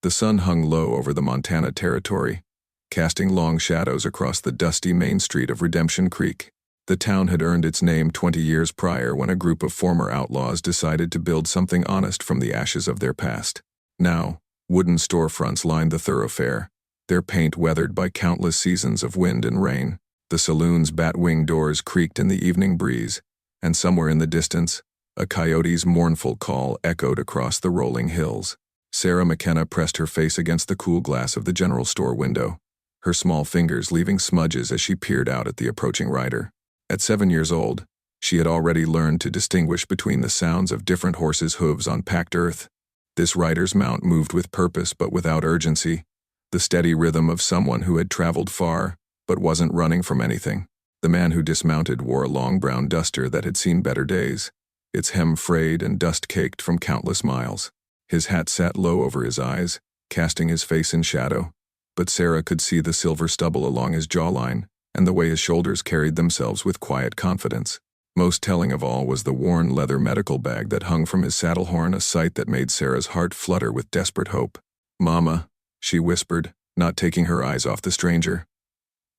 The sun hung low over the Montana Territory, casting long shadows across the dusty main street of Redemption Creek. The town had earned its name 20 years prior when a group of former outlaws decided to build something honest from the ashes of their past. Now, wooden storefronts lined the thoroughfare, their paint weathered by countless seasons of wind and rain. The saloon's bat-wing doors creaked in the evening breeze, and somewhere in the distance, a coyote's mournful call echoed across the rolling hills. Sarah McKenna pressed her face against the cool glass of the general store window, her small fingers leaving smudges as she peered out at the approaching rider. At 7 years old, she had already learned to distinguish between the sounds of different horses' hooves on packed earth. This rider's mount moved with purpose but without urgency, the steady rhythm of someone who had traveled far but wasn't running from anything. The man who dismounted wore a long brown duster that had seen better days, its hem frayed and dust-caked from countless miles. His hat sat low over his eyes, casting his face in shadow, but Sarah could see the silver stubble along his jawline and the way his shoulders carried themselves with quiet confidence. Most telling of all was the worn leather medical bag that hung from his saddle horn, a sight that made Sarah's heart flutter with desperate hope. "Mama," she whispered, not taking her eyes off the stranger.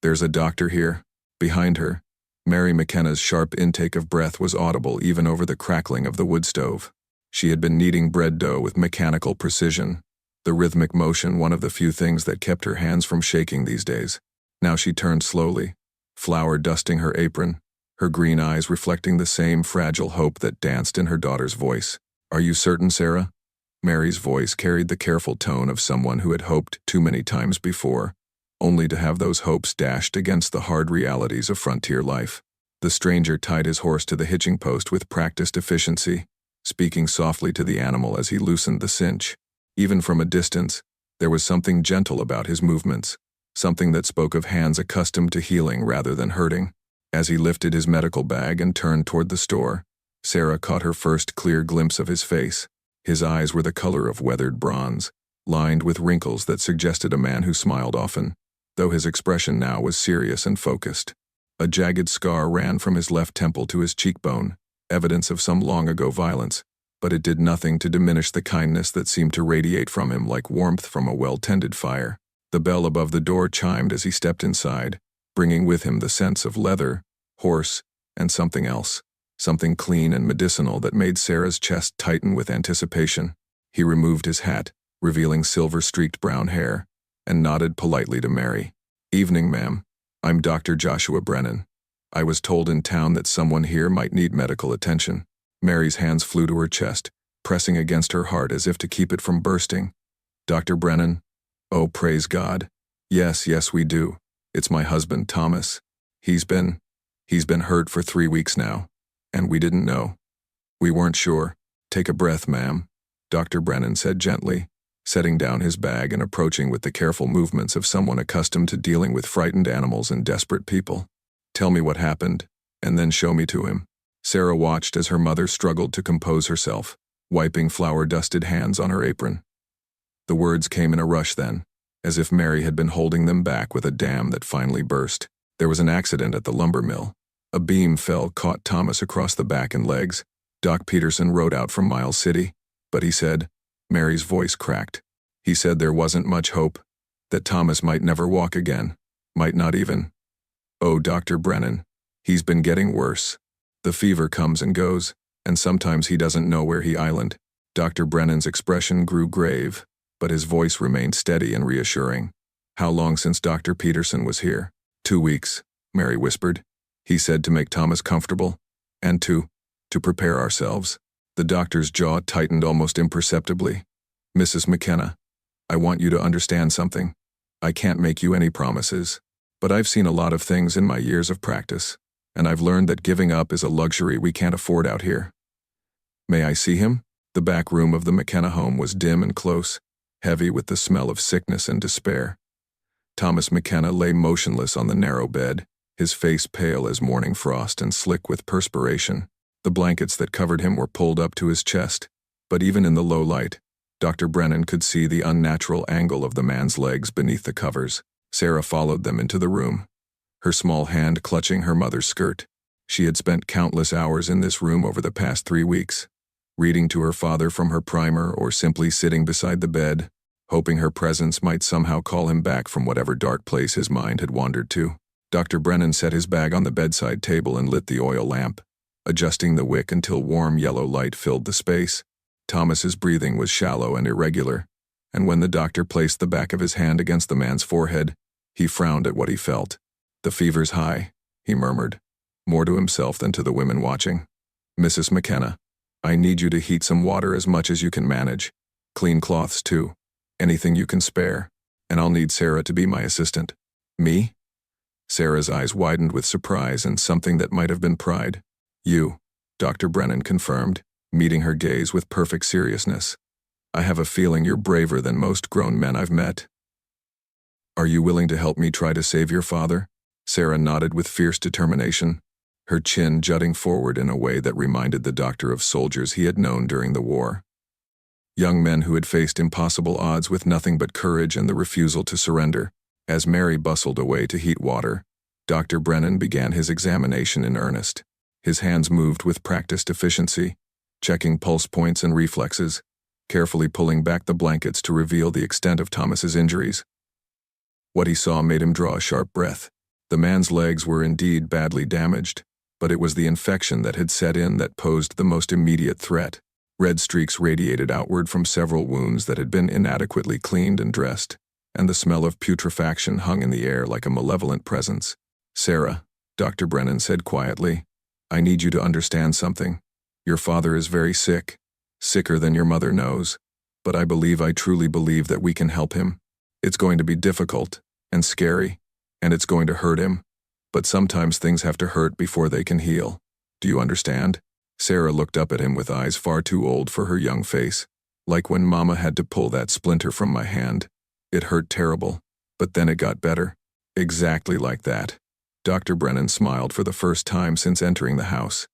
"There's a doctor here." Behind her, Mary McKenna's sharp intake of breath was audible even over the crackling of the wood stove. She had been kneading bread dough with mechanical precision, the rhythmic motion one of the few things that kept her hands from shaking these days. Now she turned slowly, flour dusting her apron, her green eyes reflecting the same fragile hope that danced in her daughter's voice. "Are you certain, Sarah?" Mary's voice carried the careful tone of someone who had hoped too many times before, only to have those hopes dashed against the hard realities of frontier life. The stranger tied his horse to the hitching post with practiced efficiency, speaking softly to the animal as he loosened the cinch. Even from a distance, there was something gentle about his movements, something that spoke of hands accustomed to healing rather than hurting. As he lifted his medical bag and turned toward the store, Sarah caught her first clear glimpse of his face. His eyes were the color of weathered bronze, lined with wrinkles that suggested a man who smiled often, though his expression now was serious and focused. A jagged scar ran from his left temple to his cheekbone, evidence of some long-ago violence, but it did nothing to diminish the kindness that seemed to radiate from him like warmth from a well-tended fire. The bell above the door chimed as he stepped inside, bringing with him the sense of leather, horse, and something else, something clean and medicinal that made Sarah's chest tighten with anticipation. He removed his hat, revealing silver-streaked brown hair, and nodded politely to Mary. "Evening, ma'am. I'm Dr. Joshua Brennan. I was told in town that someone here might need medical attention." Mary's hands flew to her chest, pressing against her heart as if to keep it from bursting. "Dr. Brennan? Oh, praise God. Yes, we do. It's my husband, Thomas. He's been hurt for 3 weeks now, and we didn't know. We weren't sure." "Take a breath, ma'am," Dr. Brennan said gently, setting down his bag and approaching with the careful movements of someone accustomed to dealing with frightened animals and desperate people. "Tell me what happened, and then show me to him." Sarah watched as her mother struggled to compose herself, wiping flour-dusted hands on her apron. The words came in a rush then, as if Mary had been holding them back with a dam that finally burst. "There was an accident at the lumber mill. A beam fell, caught Thomas across the back and legs. Doc Peterson rode out from Miles City, but he said," Mary's voice cracked, "he said there wasn't much hope, that Thomas might never walk again, might not even. Oh, Dr. Brennan, he's been getting worse. The fever comes and goes, and sometimes he doesn't know where he island." Dr. Brennan's expression grew grave, but his voice remained steady and reassuring. "How long since Dr. Peterson was here?" 2 weeks, Mary whispered. "He said to make Thomas comfortable, and to prepare ourselves." The doctor's jaw tightened almost imperceptibly. "Mrs. McKenna, I want you to understand something. I can't make you any promises, but I've seen a lot of things in my years of practice, and I've learned that giving up is a luxury we can't afford out here. May I see him?" The back room of the McKenna home was dim and close, heavy with the smell of sickness and despair. Thomas McKenna lay motionless on the narrow bed, his face pale as morning frost and slick with perspiration. The blankets that covered him were pulled up to his chest, but even in the low light, Dr. Brennan could see the unnatural angle of the man's legs beneath the covers. Sarah followed them into the room, her small hand clutching her mother's skirt. She had spent countless hours in this room over the past 3 weeks, reading to her father from her primer or simply sitting beside the bed, hoping her presence might somehow call him back from whatever dark place his mind had wandered to. Dr. Brennan set his bag on the bedside table and lit the oil lamp, adjusting the wick until warm yellow light filled the space. Thomas's breathing was shallow and irregular, and when the doctor placed the back of his hand against the man's forehead, he frowned at what he felt. "The fever's high," he murmured, more to himself than to the women watching. "Mrs. McKenna, I need you to heat some water as much as you can manage. Clean cloths, too. Anything you can spare. And I'll need Sarah to be my assistant." "Me?" Sarah's eyes widened with surprise and something that might have been pride. "You," Dr. Brennan confirmed, meeting her gaze with perfect seriousness. "I have a feeling you're braver than most grown men I've met. Are you willing to help me try to save your father?" Sarah nodded with fierce determination, her chin jutting forward in a way that reminded the doctor of soldiers he had known during the war. Young men who had faced impossible odds with nothing but courage and the refusal to surrender. As Mary bustled away to heat water, Dr. Brennan began his examination in earnest. His hands moved with practiced efficiency, checking pulse points and reflexes, carefully pulling back the blankets to reveal the extent of Thomas's injuries. What he saw made him draw a sharp breath. The man's legs were indeed badly damaged, but it was the infection that had set in that posed the most immediate threat. Red streaks radiated outward from several wounds that had been inadequately cleaned and dressed, and the smell of putrefaction hung in the air like a malevolent presence. "Sarah," Dr. Brennan said quietly, "I need you to understand something. Your father is very sick, sicker than your mother knows, but I truly believe that we can help him. It's going to be difficult and scary, and it's going to hurt him, but sometimes things have to hurt before they can heal. Do you understand?" Sarah looked up at him with eyes far too old for her young face. "Like when Mama had to pull that splinter from my hand. It hurt terrible, but then it got better." "Exactly like that." Dr. Brennan smiled for the first time since entering the house.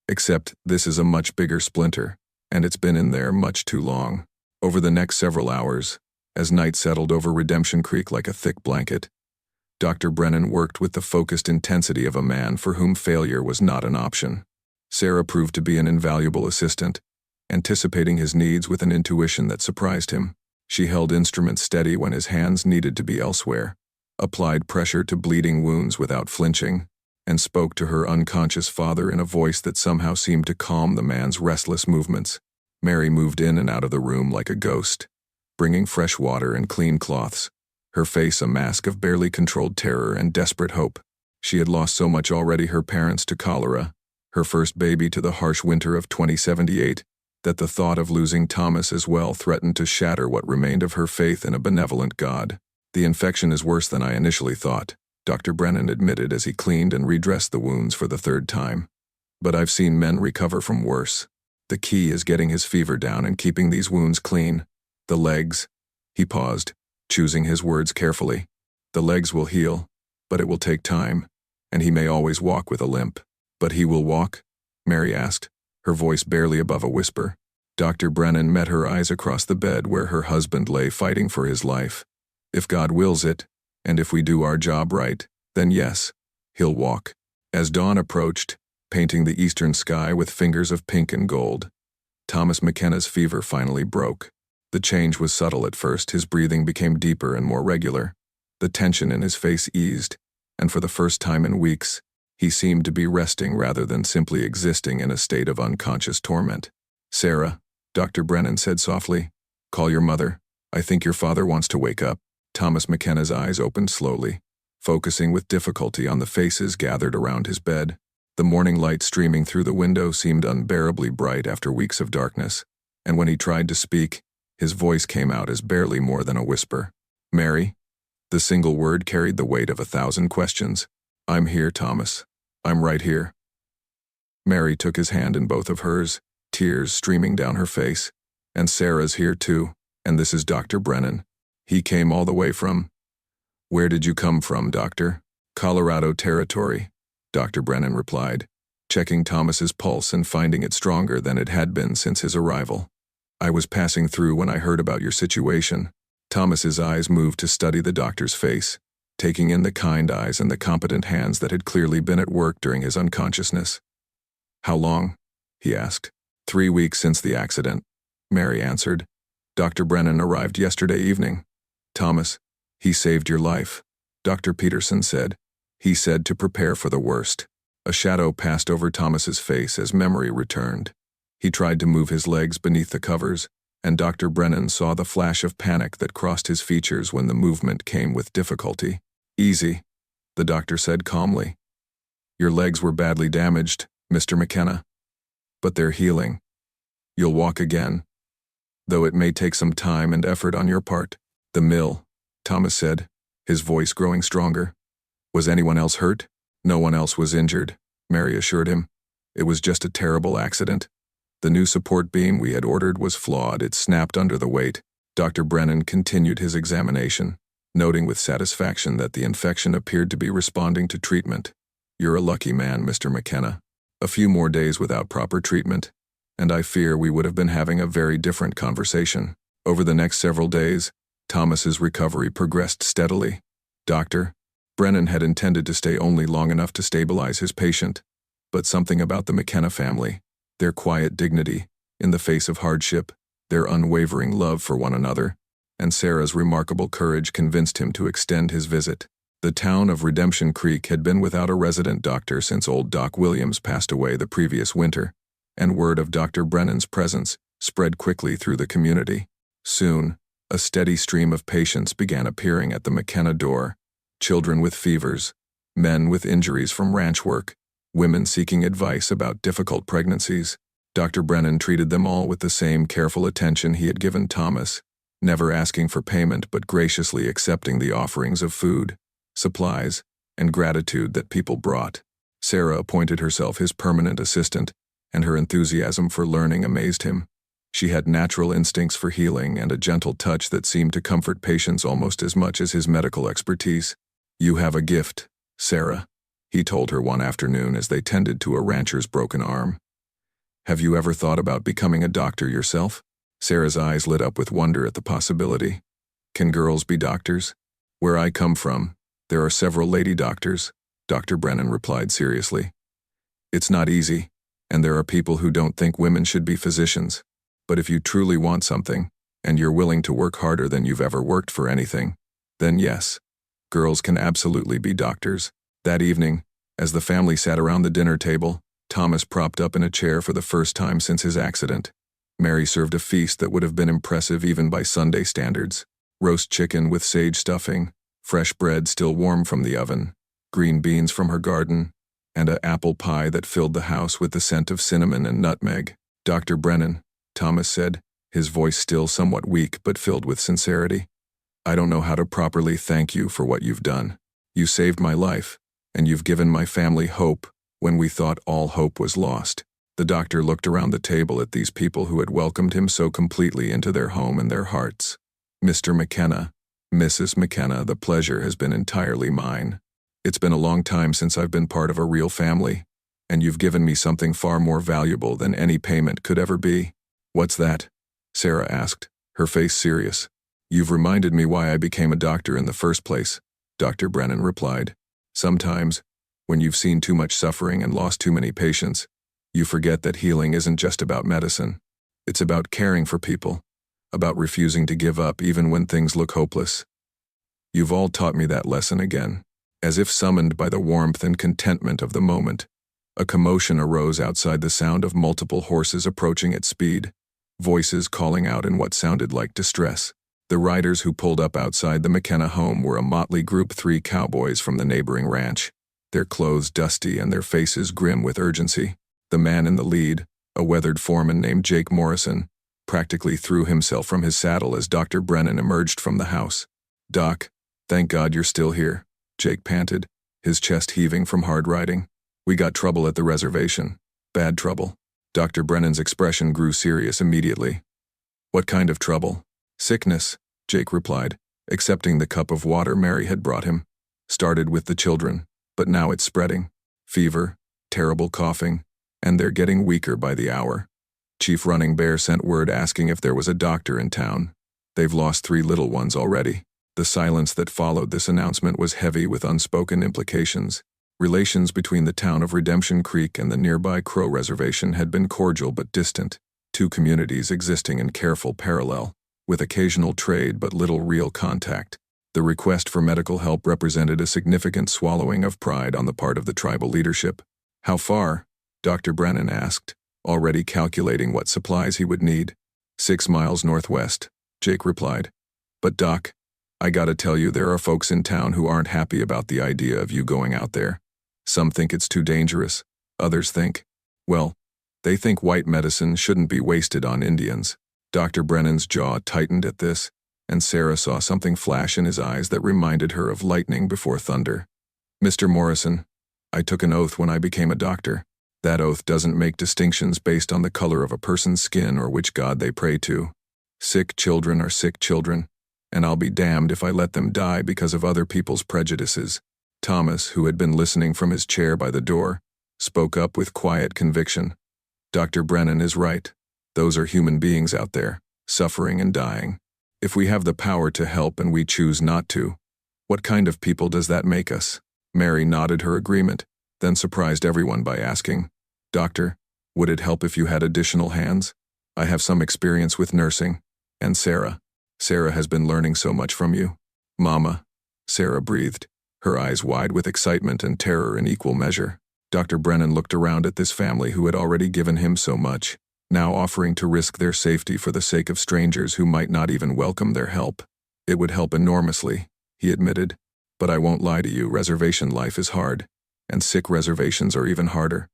"Except this is a much bigger splinter, and it's been in there much too long." Over the next several hours, as night settled over Redemption Creek like a thick blanket, Dr. Brennan worked with the focused intensity of a man for whom failure was not an option. Sarah proved to be an invaluable assistant, anticipating his needs with an intuition that surprised him. She held instruments steady when his hands needed to be elsewhere, applied pressure to bleeding wounds without flinching, and spoke to her unconscious father in a voice that somehow seemed to calm the man's restless movements. Mary moved in and out of the room like a ghost, bringing fresh water and clean cloths, her face a mask of barely controlled terror and desperate hope. She had lost so much already, her parents to cholera, her first baby to the harsh winter of 2078, that the thought of losing Thomas as well threatened to shatter what remained of her faith in a benevolent God. "The infection is worse than I initially thought," Dr. Brennan admitted as he cleaned and redressed the wounds for the third time. "But I've seen men recover from worse. The key is getting his fever down and keeping these wounds clean. The legs," he paused, choosing his words carefully. "The legs will heal, but it will take time, and he may always walk with a limp." "But he will walk?" Mary asked, her voice barely above a whisper. Dr. Brennan met her eyes across the bed where her husband lay fighting for his life. "If God wills it, and if we do our job right, then yes, he'll walk." As dawn approached, painting the eastern sky with fingers of pink and gold, Thomas McKenna's fever finally broke. The change was subtle at first. His breathing became deeper and more regular. The tension in his face eased, and for the first time in weeks, he seemed to be resting rather than simply existing in a state of unconscious torment. "Sarah," Dr. Brennan said softly, "call your mother. I think your father wants to wake up." Thomas McKenna's eyes opened slowly, focusing with difficulty on the faces gathered around his bed. The morning light streaming through the window seemed unbearably bright after weeks of darkness, and when he tried to speak, his voice came out as barely more than a whisper. "Mary?" The single word carried the weight of 1,000 questions. "I'm here, Thomas. I'm right here." Mary took his hand in both of hers, tears streaming down her face. "And Sarah's here too, and this is Dr. Brennan. He came all the way from—" "Where did you come from, Doctor?" "Colorado Territory," Dr. Brennan replied, checking Thomas's pulse and finding it stronger than it had been since his arrival. "I was passing through when I heard about your situation." Thomas's eyes moved to study the doctor's face, taking in the kind eyes and the competent hands that had clearly been at work during his unconsciousness. "How long?" he asked. 3 weeks since the accident," Mary answered. Dr. Brennan arrived yesterday evening. Thomas, he saved your life, Dr. Peterson said. He said to prepare for the worst. A shadow passed over Thomas's face as memory returned. He tried to move his legs beneath the covers, and Dr. Brennan saw the flash of panic that crossed his features when the movement came with difficulty. Easy, the doctor said calmly. Your legs were badly damaged, Mr. McKenna. But they're healing. You'll walk again. Though it may take some time and effort on your part. The mill, Thomas said, his voice growing stronger. Was anyone else hurt? No one else was injured, Mary assured him. It was just a terrible accident. The new support beam we had ordered was flawed. It snapped under the weight. Dr. Brennan continued his examination, noting with satisfaction that the infection appeared to be responding to treatment. You're a lucky man, Mr. McKenna. A few more days without proper treatment, and I fear we would have been having a very different conversation. Over the next several days, Thomas's recovery progressed steadily. Dr. Brennan had intended to stay only long enough to stabilize his patient, but something about the McKenna family, their quiet dignity in the face of hardship, their unwavering love for one another, and Sarah's remarkable courage convinced him to extend his visit. The town of Redemption Creek had been without a resident doctor since old Doc Williams passed away the previous winter, and word of Dr. Brennan's presence spread quickly through the community. Soon, a steady stream of patients began appearing at the McKenna door. Children with fevers, men with injuries from ranch work, women seeking advice about difficult pregnancies. Dr. Brennan treated them all with the same careful attention he had given Thomas, never asking for payment but graciously accepting the offerings of food, supplies, and gratitude that people brought. Sarah appointed herself his permanent assistant, and her enthusiasm for learning amazed him. She had natural instincts for healing and a gentle touch that seemed to comfort patients almost as much as his medical expertise. You have a gift, Sarah, he told her one afternoon as they tended to a rancher's broken arm. Have you ever thought about becoming a doctor yourself? Sarah's eyes lit up with wonder at the possibility. Can girls be doctors? Where I come from, there are several lady doctors, Dr. Brennan replied seriously. It's not easy, and there are people who don't think women should be physicians. But if you truly want something, and you're willing to work harder than you've ever worked for anything, then yes, girls can absolutely be doctors. That evening, as the family sat around the dinner table, Thomas propped up in a chair for the first time since his accident. Mary served a feast that would have been impressive even by Sunday standards. Roast chicken with sage stuffing, fresh bread still warm from the oven, green beans from her garden, and an apple pie that filled the house with the scent of cinnamon and nutmeg. Dr. Brennan, Thomas said, his voice still somewhat weak but filled with sincerity. I don't know how to properly thank you for what you've done. You saved my life, and you've given my family hope when we thought all hope was lost. The doctor looked around the table at these people who had welcomed him so completely into their home and their hearts. Mr. McKenna, Mrs. McKenna, the pleasure has been entirely mine. It's been a long time since I've been part of a real family, and you've given me something far more valuable than any payment could ever be. What's that? Sarah asked, her face serious. You've reminded me why I became a doctor in the first place, Dr. Brennan replied. Sometimes, when you've seen too much suffering and lost too many patients, you forget that healing isn't just about medicine. It's about caring for people, about refusing to give up even when things look hopeless. You've all taught me that lesson again. As if summoned by the warmth and contentment of the moment, a commotion arose outside the sound of multiple horses approaching at speed, voices calling out in what sounded like distress. The riders who pulled up outside the McKenna home were a motley group, 3 cowboys from the neighboring ranch, their clothes dusty and their faces grim with urgency. The man in the lead, a weathered foreman named Jake Morrison, practically threw himself from his saddle as Dr. Brennan emerged from the house. Doc, thank God you're still here, Jake panted, his chest heaving from hard riding. We got trouble at the reservation. Bad trouble. Dr. Brennan's expression grew serious immediately. What kind of trouble? Sickness, Jake replied, accepting the cup of water Mary had brought him. Started with the children, but now it's spreading. Fever, terrible coughing, and they're getting weaker by the hour. Chief Running Bear sent word asking if there was a doctor in town. They've lost 3 little ones already. The silence that followed this announcement was heavy with unspoken implications. Relations between the town of Redemption Creek and the nearby Crow Reservation had been cordial but distant, 2 communities existing in careful parallel. with occasional trade but little real contact. The request for medical help represented a significant swallowing of pride on the part of the tribal leadership. "How far?" Dr. Brennan asked, already calculating what supplies he would need. 6 miles northwest, Jake replied. "But Doc, I gotta tell you, there are folks in town who aren't happy about the idea of you going out there. Some think it's too dangerous. Others think, well, they think white medicine shouldn't be wasted on Indians." Dr. Brennan's jaw tightened at this, and Sarah saw something flash in his eyes that reminded her of lightning before thunder. "Mr. Morrison, I took an oath when I became a doctor. That oath doesn't make distinctions based on the color of a person's skin or which god they pray to. Sick children are sick children, and I'll be damned if I let them die because of other people's prejudices." Thomas, who had been listening from his chair by the door, spoke up with quiet conviction. "Dr. Brennan is right. Those are human beings out there, suffering and dying. If we have the power to help and we choose not to, what kind of people does that make us?" Mary nodded her agreement, then surprised everyone by asking, "Doctor, would it help if you had additional hands? I have some experience with nursing. And Sarah has been learning so much from you." "Mama," Sarah breathed, her eyes wide with excitement and terror in equal measure. Dr. Brennan looked around at this family who had already given him so much, now offering to risk their safety for the sake of strangers who might not even welcome their help. "It would help enormously," he admitted. "But I won't lie to you, reservation life is hard, and sick reservations are even harder.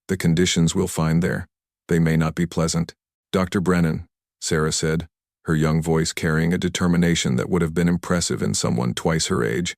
The conditions we'll find there, they may not be pleasant." "Dr. Brennan," Sarah said, her young voice carrying a determination that would have been impressive in someone twice her age.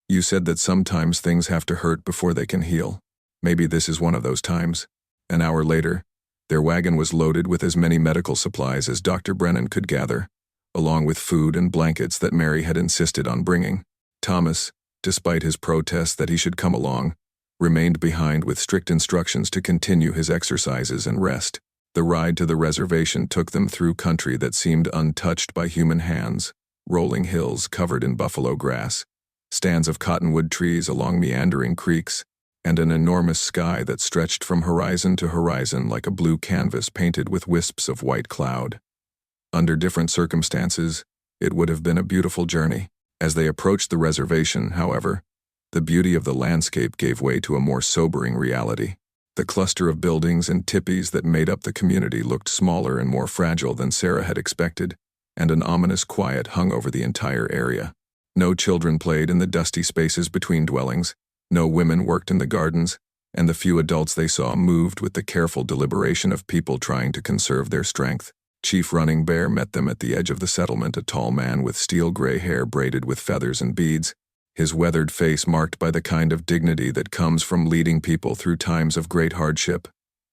"You said that sometimes things have to hurt before they can heal. Maybe this is one of those times." An hour later, their wagon was loaded with as many medical supplies as Dr. Brennan could gather, along with food and blankets that Mary had insisted on bringing. Thomas, despite his protests that he should come along, remained behind with strict instructions to continue his exercises and rest. The ride to the reservation took them through country that seemed untouched by human hands, rolling hills covered in buffalo grass, stands of cottonwood trees along meandering creeks, and an enormous sky that stretched from horizon to horizon like a blue canvas painted with wisps of white cloud. Under different circumstances, it would have been a beautiful journey. As they approached the reservation, however, the beauty of the landscape gave way to a more sobering reality. The cluster of buildings and tipis that made up the community looked smaller and more fragile than Sarah had expected, and an ominous quiet hung over the entire area. No children played in the dusty spaces between dwellings, no women worked in the gardens, and the few adults they saw moved with the careful deliberation of people trying to conserve their strength. Chief Running Bear met them at the edge of the settlement, a tall man with steel-gray hair braided with feathers and beads, his weathered face marked by the kind of dignity that comes from leading people through times of great hardship.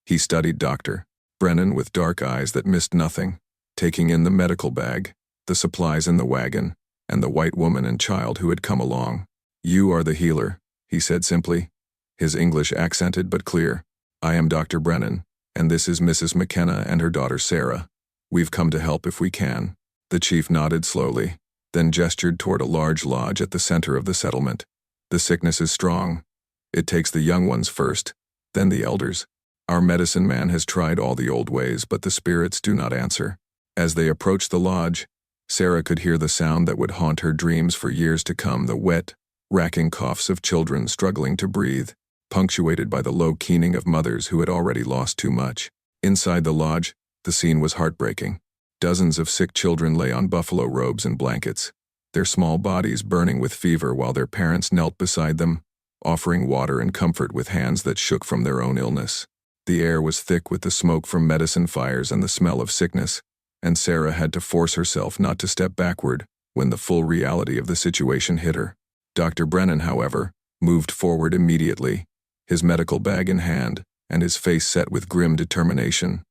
He studied Dr. Brennan with dark eyes that missed nothing, taking in the medical bag, the supplies in the wagon, and the white woman and child who had come along. "You are the healer," he said simply, his English accented but clear. "I am Dr. Brennan, and this is Mrs. McKenna and her daughter Sarah. We've come to help if we can." The chief nodded slowly, then gestured toward a large lodge at the center of the settlement. "The sickness is strong. It takes the young ones first, then the elders. Our medicine man has tried all the old ways, but the spirits do not answer." As they approached the lodge, Sarah could hear the sound that would haunt her dreams for years to come, the wet, racking coughs of children struggling to breathe, punctuated by the low keening of mothers who had already lost too much. Inside the lodge, the scene was heartbreaking. Dozens of sick children lay on buffalo robes and blankets, their small bodies burning with fever while their parents knelt beside them, offering water and comfort with hands that shook from their own illness. The air was thick with the smoke from medicine fires and the smell of sickness, and Sarah had to force herself not to step backward when the full reality of the situation hit her. Dr. Brennan, however, moved forward immediately, his medical bag in hand, and his face set with grim determination.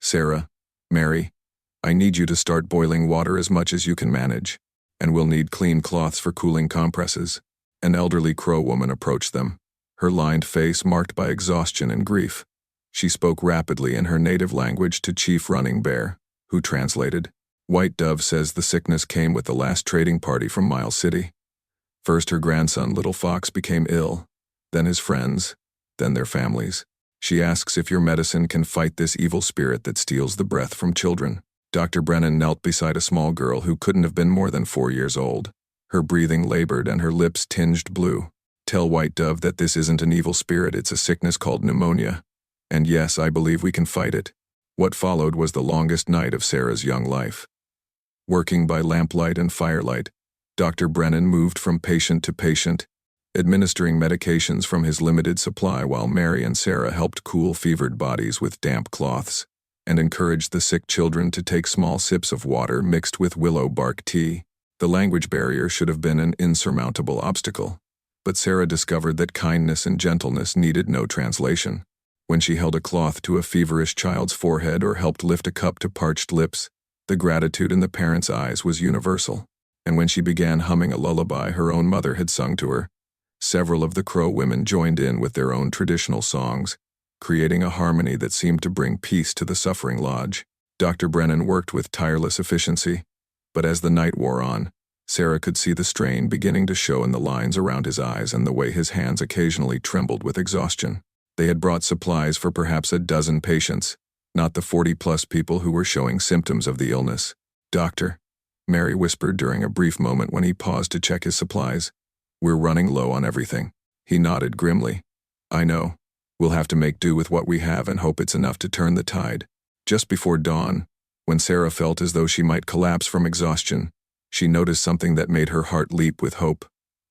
"Sarah, Mary, I need you to start boiling water as much as you can manage, and we'll need clean cloths for cooling compresses." An elderly Crow woman approached them, her lined face marked by exhaustion and grief. She spoke rapidly in her native language to Chief Running Bear, who translated. "White Dove says the sickness came with the last trading party from Miles City. First her grandson, Little Fox, became ill, then his friends, then their families. She asks if your medicine can fight this evil spirit that steals the breath from children." Dr. Brennan knelt beside a small girl who couldn't have been more than 4 years old. Her breathing labored and her lips tinged blue. Tell White Dove that this isn't an evil spirit, it's a sickness called pneumonia. And yes, I believe we can fight it. What followed was the longest night of Sarah's young life. Working by lamplight and firelight, Dr. Brennan moved from patient to patient, administering medications from his limited supply while Mary and Sarah helped cool fevered bodies with damp cloths and encouraged the sick children to take small sips of water mixed with willow bark tea. The language barrier should have been an insurmountable obstacle, but Sarah discovered that kindness and gentleness needed no translation. When she held a cloth to a feverish child's forehead or helped lift a cup to parched lips, the gratitude in the parents' eyes was universal. And when she began humming a lullaby her own mother had sung to her, several of the Crow women joined in with their own traditional songs, creating a harmony that seemed to bring peace to the suffering lodge. Dr. Brennan worked with tireless efficiency, but as the night wore on, Sarah could see the strain beginning to show in the lines around his eyes and the way his hands occasionally trembled with exhaustion. They had brought supplies for perhaps a dozen patients, not the 40-plus people who were showing symptoms of the illness. "Doctor," Mary whispered during a brief moment when he paused to check his supplies, "we're running low on everything." He nodded grimly. "I know. We'll have to make do with what we have and hope it's enough to turn the tide." Just before dawn, when Sarah felt as though she might collapse from exhaustion, she noticed something that made her heart leap with hope.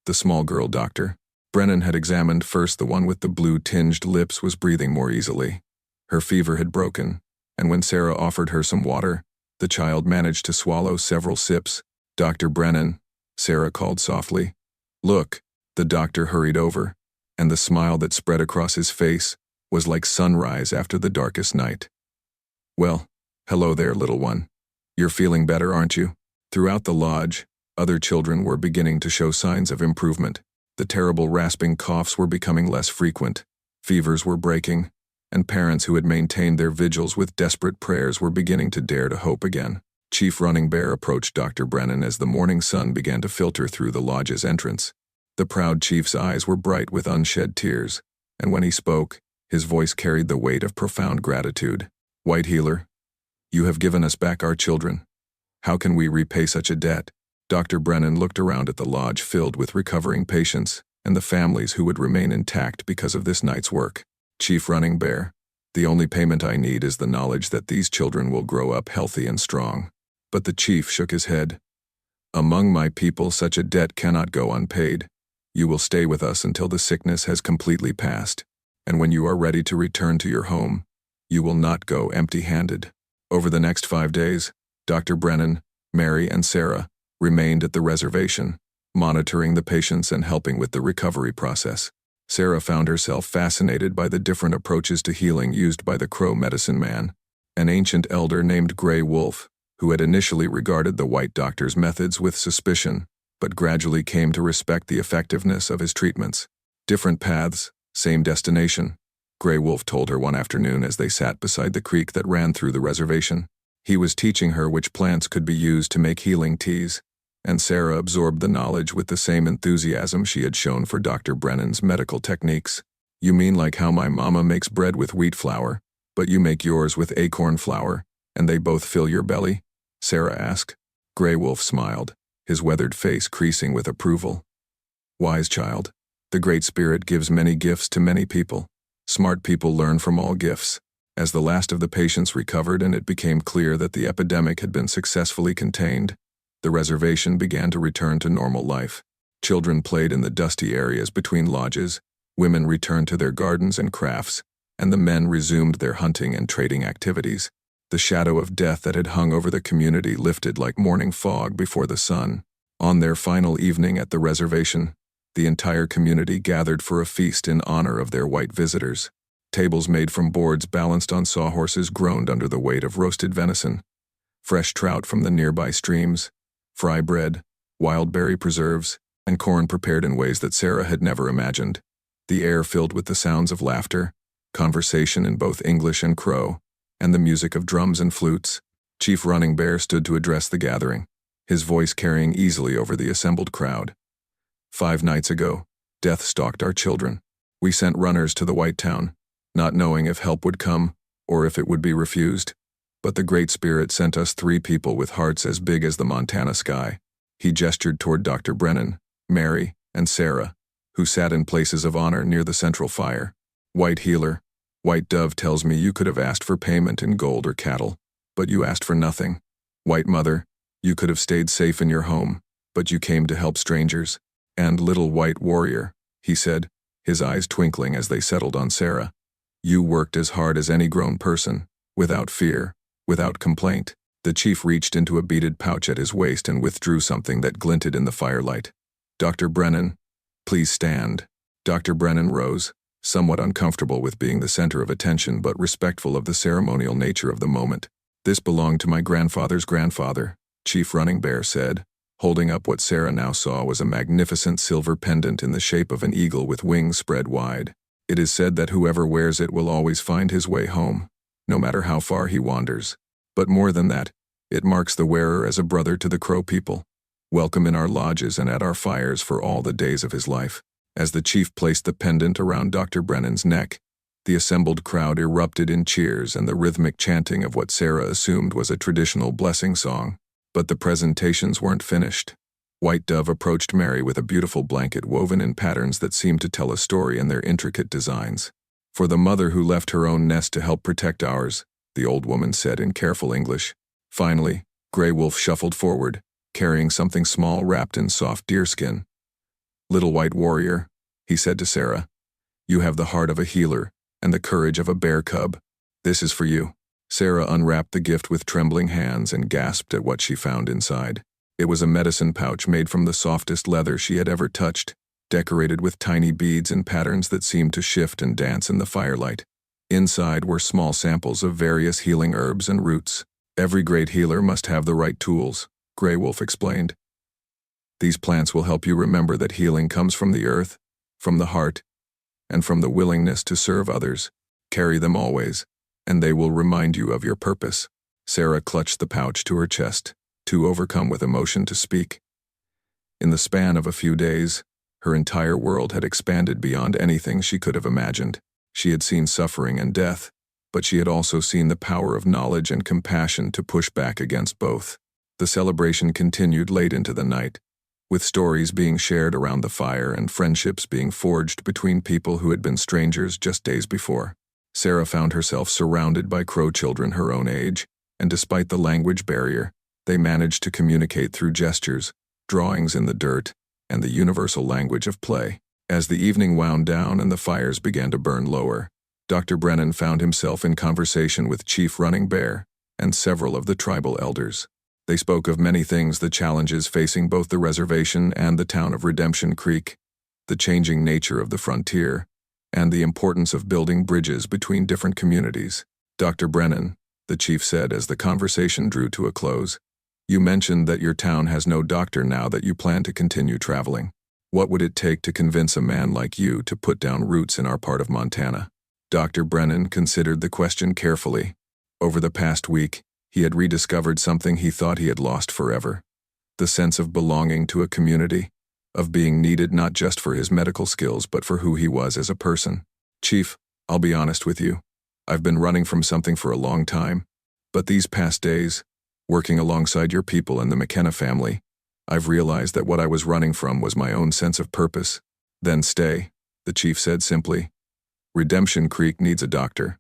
The small girl, Dr. Brennan had examined first. The one with the blue-tinged lips was breathing more easily. Her fever had broken, and when Sarah offered her some water, the child managed to swallow several sips. "Dr. Brennan," Sarah called softly. "Look." The doctor hurried over, and the smile that spread across his face was like sunrise after the darkest night. "Well, hello there, little one. You're feeling better, aren't you?" Throughout the lodge, other children were beginning to show signs of improvement. The terrible rasping coughs were becoming less frequent, fevers were breaking, and parents who had maintained their vigils with desperate prayers were beginning to dare to hope again. Chief Running Bear approached Dr. Brennan as the morning sun began to filter through the lodge's entrance. The proud chief's eyes were bright with unshed tears, and when he spoke, his voice carried the weight of profound gratitude. "White Healer, you have given us back our children. How can we repay such a debt?" Dr. Brennan looked around at the lodge filled with recovering patients and the families who would remain intact because of this night's work. "Chief Running Bear, the only payment I need is the knowledge that these children will grow up healthy and strong." But the chief shook his head. "Among my people, such a debt cannot go unpaid. You will stay with us until the sickness has completely passed, and when you are ready to return to your home, you will not go empty-handed." Over the next 5 days, Dr. Brennan, Mary, and Sarah remained at the reservation, monitoring the patients and helping with the recovery process. Sarah found herself fascinated by the different approaches to healing used by the Crow medicine man, an ancient elder named Grey Wolf, who had initially regarded the white doctor's methods with suspicion, but gradually came to respect the effectiveness of his treatments. "Different paths, same destination," Grey Wolf told her one afternoon as they sat beside the creek that ran through the reservation. He was teaching her which plants could be used to make healing teas, and Sarah absorbed the knowledge with the same enthusiasm she had shown for Dr. Brennan's medical techniques. "You mean like how my mama makes bread with wheat flour, but you make yours with acorn flour, and they both fill your belly?" Sarah asked. Grey Wolf smiled, his weathered face creasing with approval. "Wise child, the Great Spirit gives many gifts to many people. Smart people learn from all gifts." As the last of the patients recovered and it became clear that the epidemic had been successfully contained, the reservation began to return to normal life. Children played in the dusty areas between lodges, women returned to their gardens and crafts, and the men resumed their hunting and trading activities. The shadow of death that had hung over the community lifted like morning fog before the sun. On their final evening at the reservation, the entire community gathered for a feast in honor of their white visitors. Tables made from boards balanced on sawhorses groaned under the weight of roasted venison, fresh trout from the nearby streams, fry bread, wild berry preserves, and corn prepared in ways that Sarah had never imagined. The air filled with the sounds of laughter, conversation in both English and Crow, and the music of drums and flutes. Chief Running Bear stood to address the gathering, his voice carrying easily over the assembled crowd. 5 nights ago, death stalked our children. We sent runners to the White Town, not knowing if help would come or if it would be refused. But the Great Spirit sent us 3 people with hearts as big as the Montana sky. He gestured toward Dr. Brennan, Mary, and Sarah, who sat in places of honor near the central fire. White Healer, White Dove tells me you could have asked for payment in gold or cattle, but you asked for nothing. White Mother, you could have stayed safe in your home, but you came to help strangers. And Little White Warrior, he said, his eyes twinkling as they settled on Sarah, you worked as hard as any grown person, without fear, without complaint. The chief reached into a beaded pouch at his waist and withdrew something that glinted in the firelight. Dr. Brennan, please stand. Dr. Brennan rose, somewhat uncomfortable with being the center of attention but respectful of the ceremonial nature of the moment. This belonged to my grandfather's grandfather, Chief Running Bear said. Holding up what Sarah now saw was a magnificent silver pendant in the shape of an eagle with wings spread wide. It is said that whoever wears it will always find his way home, no matter how far he wanders. But more than that, it marks the wearer as a brother to the Crow people, welcome in our lodges and at our fires for all the days of his life. As the chief placed the pendant around Dr. Brennan's neck, the assembled crowd erupted in cheers and the rhythmic chanting of what Sarah assumed was a traditional blessing song. But the presentations weren't finished. White Dove approached Mary with a beautiful blanket woven in patterns that seemed to tell a story in their intricate designs. For the mother who left her own nest to help protect ours, the old woman said in careful English. Finally, Grey Wolf shuffled forward, carrying something small wrapped in soft deerskin. Little White Warrior, he said to Sarah, you have the heart of a healer and the courage of a bear cub. This is for you. Sarah unwrapped the gift with trembling hands and gasped at what she found inside. It was a medicine pouch made from the softest leather she had ever touched, decorated with tiny beads and patterns that seemed to shift and dance in the firelight. Inside were small samples of various healing herbs and roots. Every great healer must have the right tools, Grey Wolf explained. These plants will help you remember that healing comes from the earth, from the heart, and from the willingness to serve others. Carry them always, and they will remind you of your purpose. Sarah clutched the pouch to her chest, too overcome with emotion to speak. In the span of a few days, her entire world had expanded beyond anything she could have imagined. She had seen suffering and death, but she had also seen the power of knowledge and compassion to push back against both. The celebration continued late into the night, with stories being shared around the fire and friendships being forged between people who had been strangers just days before. Sarah found herself surrounded by crow children her own age, and despite the language barrier, they managed to communicate through gestures, drawings in the dirt, and the universal language of play. As the evening wound down and the fires began to burn lower, Dr. Brennan found himself in conversation with Chief Running Bear and several of the tribal elders. They spoke of many things: the challenges facing both the reservation and the town of Redemption Creek, the changing nature of the frontier, and the importance of building bridges between different communities. Dr. Brennan, the chief said as the conversation drew to a close, you mentioned that your town has no doctor now that you plan to continue traveling. What would it take to convince a man like you to put down roots in our part of Montana? Dr. Brennan considered the question carefully. Over the past week, he had rediscovered something he thought he had lost forever: the sense of belonging to a community, of being needed not just for his medical skills but for who he was as a person. Chief, I'll be honest with you. I've been running from something for a long time, but these past days, working alongside your people and the McKenna family, I've realized that what I was running from was my own sense of purpose. Then stay, the chief said simply. Redemption Creek needs a doctor.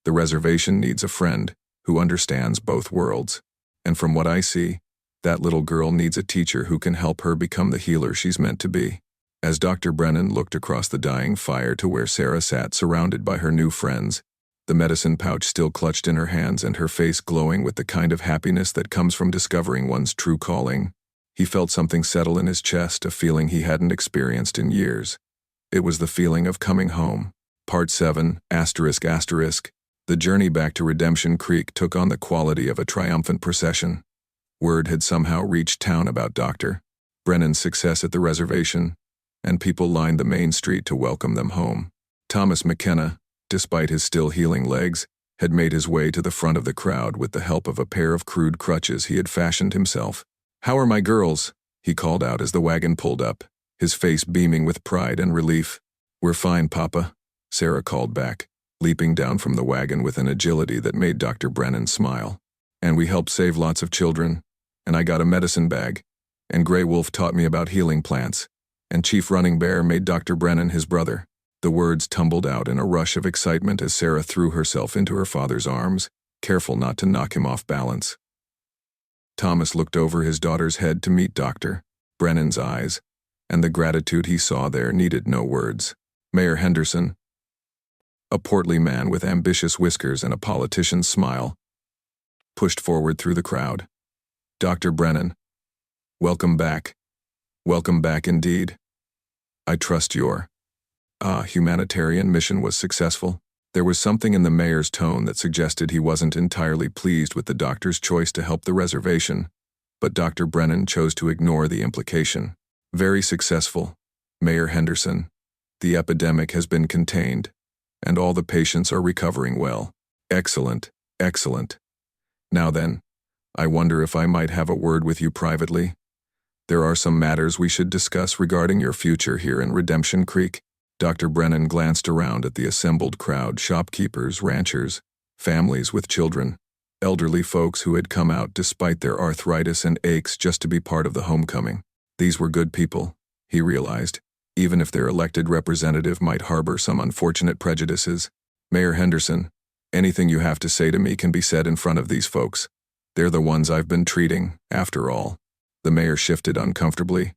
The reservation needs a friend who understands both worlds. And from what I see, that little girl needs a teacher who can help her become the healer she's meant to be. As Dr. Brennan looked across the dying fire to where Sarah sat surrounded by her new friends, the medicine pouch still clutched in her hands and her face glowing with the kind of happiness that comes from discovering one's true calling, he felt something settle in his chest, a feeling he hadn't experienced in years. It was the feeling of coming home. Part 7, ***. The journey back to Redemption Creek took on the quality of a triumphant procession. Word had somehow reached town about Dr. Brennan's success at the reservation, and people lined the main street to welcome them home. Thomas McKenna, despite his still healing legs, had made his way to the front of the crowd with the help of a pair of crude crutches he had fashioned himself. "How are my girls?" he called out as the wagon pulled up, his face beaming with pride and relief. "We're fine, Papa," Sarah called back, leaping down from the wagon with an agility that made Dr. Brennan smile. And we helped save lots of children. And I got a medicine bag. And Grey Wolf taught me about healing plants. And Chief Running Bear made Dr. Brennan his brother. The words tumbled out in a rush of excitement as Sarah threw herself into her father's arms, careful not to knock him off balance. Thomas looked over his daughter's head to meet Dr. Brennan's eyes, and the gratitude he saw there needed no words. Mayor Henderson, a portly man with ambitious whiskers and a politician's smile, pushed forward through the crowd. Dr. Brennan, welcome back. Welcome back indeed. I trust your humanitarian mission was successful. There was something in the mayor's tone that suggested he wasn't entirely pleased with the doctor's choice to help the reservation, but Dr. Brennan chose to ignore the implication. Very successful, Mayor Henderson. The epidemic has been contained, and all the patients are recovering well. Excellent, excellent. Now then, I wonder if I might have a word with you privately. There are some matters we should discuss regarding your future here in Redemption Creek. Dr. Brennan glanced around at the assembled crowd, shopkeepers, ranchers, families with children, elderly folks who had come out despite their arthritis and aches just to be part of the homecoming. These were good people, he realized, even if their elected representative might harbor some unfortunate prejudices. Mayor Henderson, anything you have to say to me can be said in front of these folks. They're the ones I've been treating, after all. The mayor shifted uncomfortably,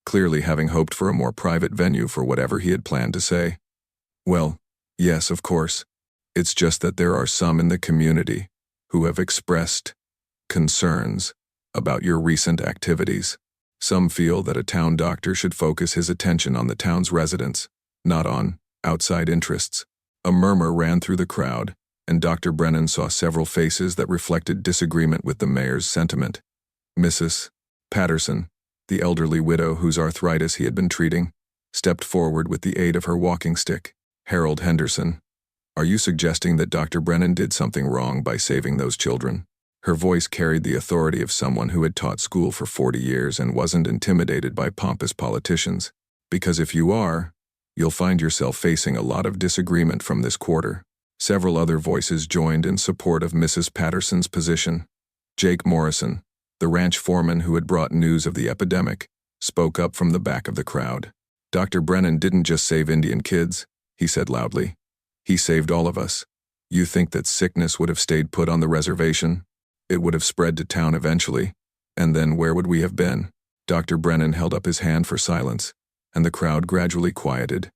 clearly having hoped for a more private venue for whatever he had planned to say. Well, yes, of course. It's just that there are some in the community who have expressed concerns about your recent activities. Some feel that a town doctor should focus his attention on the town's residents, not on outside interests. A murmur ran through the crowd, and Dr. Brennan saw several faces that reflected disagreement with the mayor's sentiment. Mrs. Patterson, the elderly widow whose arthritis he had been treating, stepped forward with the aid of her walking stick. Harold Henderson, are you suggesting that Dr. Brennan did something wrong by saving those children? Her voice carried the authority of someone who had taught school for 40 years and wasn't intimidated by pompous politicians. Because if you are, you'll find yourself facing a lot of disagreement from this quarter. Several other voices joined in support of Mrs. Patterson's position. Jake Morrison, the ranch foreman who had brought news of the epidemic, spoke up from the back of the crowd. Dr. Brennan didn't just save Indian kids, he said loudly. He saved all of us. You think that sickness would have stayed put on the reservation? It would have spread to town eventually, and then where would we have been? Dr. Brennan held up his hand for silence, and the crowd gradually quieted.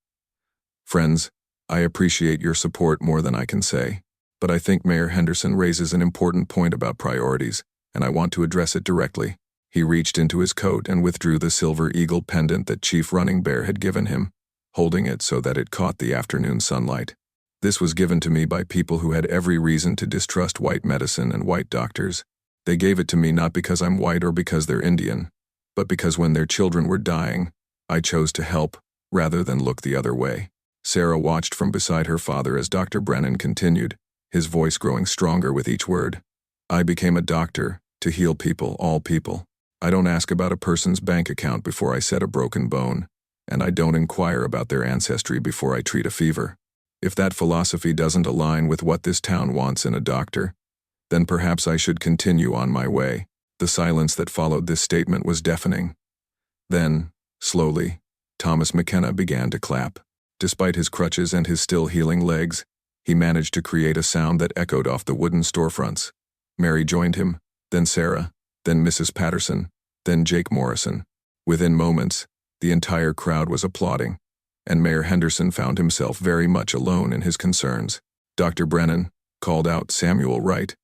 Friends, I appreciate your support more than I can say, but I think Mayor Henderson raises an important point about priorities, and I want to address it directly. He reached into his coat and withdrew the silver eagle pendant that Chief Running Bear had given him, holding it so that it caught the afternoon sunlight. This was given to me by people who had every reason to distrust white medicine and white doctors. They gave it to me not because I'm white or because they're Indian, but because when their children were dying, I chose to help, rather than look the other way. Sarah watched from beside her father as Dr. Brennan continued, his voice growing stronger with each word. I became a doctor, to heal people, all people. I don't ask about a person's bank account before I set a broken bone, and I don't inquire about their ancestry before I treat a fever. If that philosophy doesn't align with what this town wants in a doctor, then perhaps I should continue on my way. The silence that followed this statement was deafening. Then, slowly, Thomas McKenna began to clap. Despite his crutches and his still healing legs, he managed to create a sound that echoed off the wooden storefronts. Mary joined him, then Sarah, then Mrs. Patterson, then Jake Morrison. Within moments, the entire crowd was applauding, and Mayor Henderson found himself very much alone in his concerns. Dr. Brennan, called out Samuel Wright,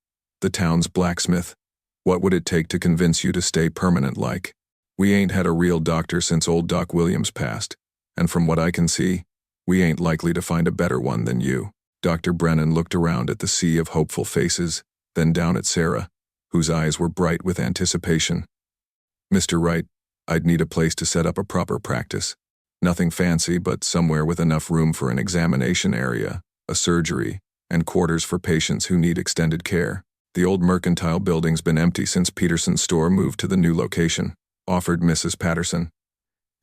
the town's blacksmith. What would it take to convince you to stay permanent like? We ain't had a real doctor since old Doc Williams passed, and from what I can see, we ain't likely to find a better one than you. Dr. Brennan looked around at the sea of hopeful faces, then down at Sarah, whose eyes were bright with anticipation. Mr. Wright, I'd need a place to set up a proper practice. Nothing fancy, but somewhere with enough room for an examination area, a surgery, and quarters for patients who need extended care. The old mercantile building's been empty since Peterson's store moved to the new location, offered Mrs. Patterson.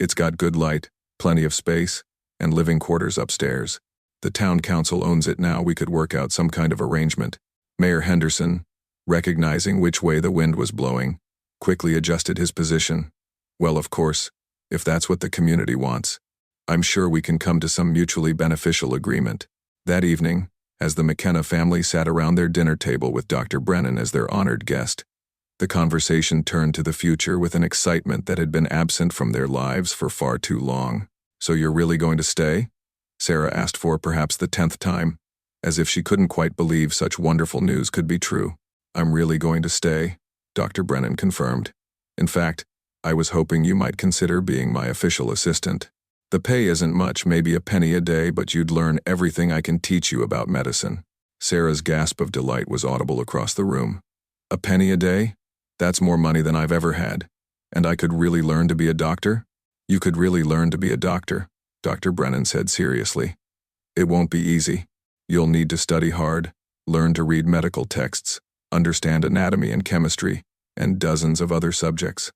It's got good light, plenty of space, and living quarters upstairs. The town council owns it now. We could work out some kind of arrangement. Mayor Henderson, recognizing which way the wind was blowing, quickly adjusted his position. Well, of course, if that's what the community wants, I'm sure we can come to some mutually beneficial agreement. That evening, as the McKenna family sat around their dinner table with Dr. Brennan as their honored guest, the conversation turned to the future with an excitement that had been absent from their lives for far too long. So you're really going to stay? Sarah asked for perhaps the 10th time, as if she couldn't quite believe such wonderful news could be true. I'm really going to stay, Dr. Brennan confirmed. In fact, I was hoping you might consider being my official assistant. The pay isn't much, maybe a penny a day, but you'd learn everything I can teach you about medicine. Sarah's gasp of delight was audible across the room. A penny a day? That's more money than I've ever had. And I could really learn to be a doctor? You could really learn to be a doctor, Dr. Brennan said seriously. It won't be easy. You'll need to study hard, learn to read medical texts, understand anatomy and chemistry, and dozens of other subjects.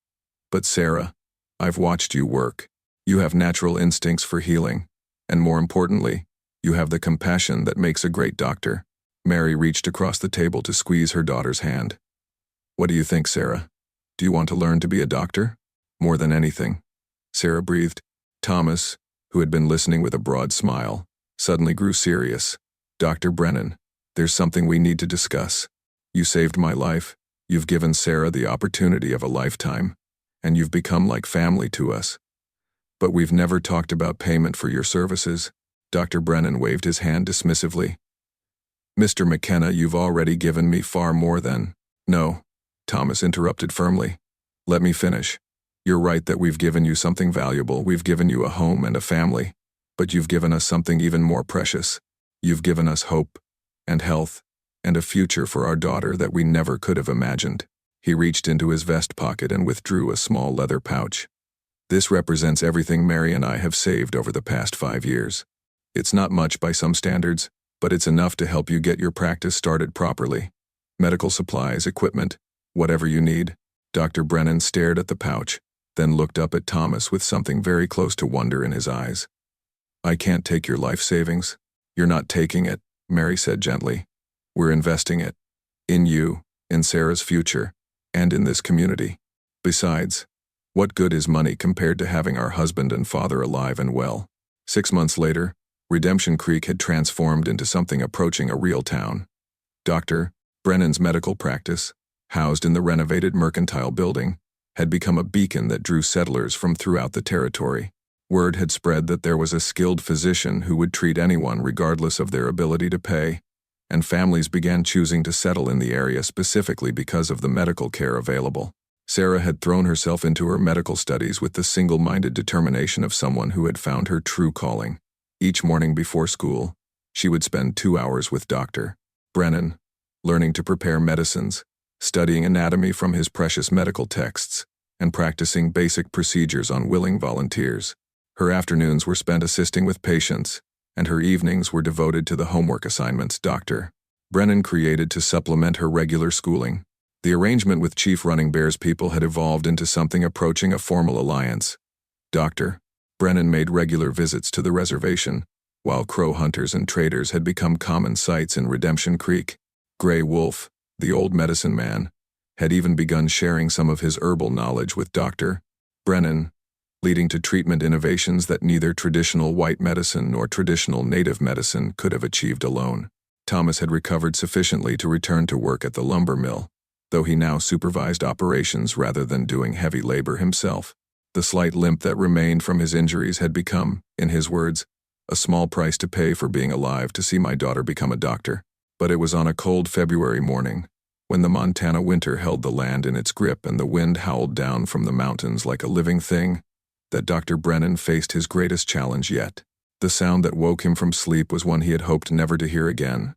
But Sarah, I've watched you work. You have natural instincts for healing, and more importantly, you have the compassion that makes a great doctor. Mary reached across the table to squeeze her daughter's hand. What do you think, Sarah? Do you want to learn to be a doctor? More than anything, Sarah breathed. Thomas, who had been listening with a broad smile, suddenly grew serious. Dr. Brennan, there's something we need to discuss. You saved my life. You've given Sarah the opportunity of a lifetime, and you've become like family to us. But we've never talked about payment for your services. Dr. Brennan waved his hand dismissively. Mr. McKenna, you've already given me far more than— No, Thomas interrupted firmly. Let me finish. You're right that we've given you something valuable. We've given you a home and a family. But you've given us something even more precious. You've given us hope and health and a future for our daughter that we never could have imagined. He reached into his vest pocket and withdrew a small leather pouch. This represents everything Mary and I have saved over the past 5 years. It's not much by some standards, but it's enough to help you get your practice started properly. Medical supplies, equipment, whatever you need. Dr. Brennan stared at the pouch, then looked up at Thomas with something very close to wonder in his eyes. I can't take your life savings. You're not taking it, Mary said gently. We're investing it. In you, in Sarah's future, and in this community. Besides, what good is money compared to having our husband and father alive and well? 6 months later, Redemption Creek had transformed into something approaching a real town. Dr. Brennan's medical practice, housed in the renovated mercantile building, had become a beacon that drew settlers from throughout the territory. Word had spread that there was a skilled physician who would treat anyone regardless of their ability to pay, and families began choosing to settle in the area specifically because of the medical care available. Sarah had thrown herself into her medical studies with the single-minded determination of someone who had found her true calling. Each morning before school, she would spend 2 hours with Dr. Brennan, learning to prepare medicines, studying anatomy from his precious medical texts, and practicing basic procedures on willing volunteers. Her afternoons were spent assisting with patients, and her evenings were devoted to the homework assignments Dr. Brennan created to supplement her regular schooling. The arrangement with Chief Running Bear's people had evolved into something approaching a formal alliance. Dr. Brennan made regular visits to the reservation, while crow hunters and traders had become common sights in Redemption Creek. Gray Wolf, the old medicine man, had even begun sharing some of his herbal knowledge with Dr. Brennan, leading to treatment innovations that neither traditional white medicine nor traditional native medicine could have achieved alone. Thomas had recovered sufficiently to return to work at the lumber mill, though he now supervised operations rather than doing heavy labor himself. The slight limp that remained from his injuries had become, in his words, a small price to pay for being alive to see my daughter become a doctor. But it was on a cold February morning, when the Montana winter held the land in its grip and the wind howled down from the mountains like a living thing, that Dr. Brennan faced his greatest challenge yet. The sound that woke him from sleep was one he had hoped never to hear again.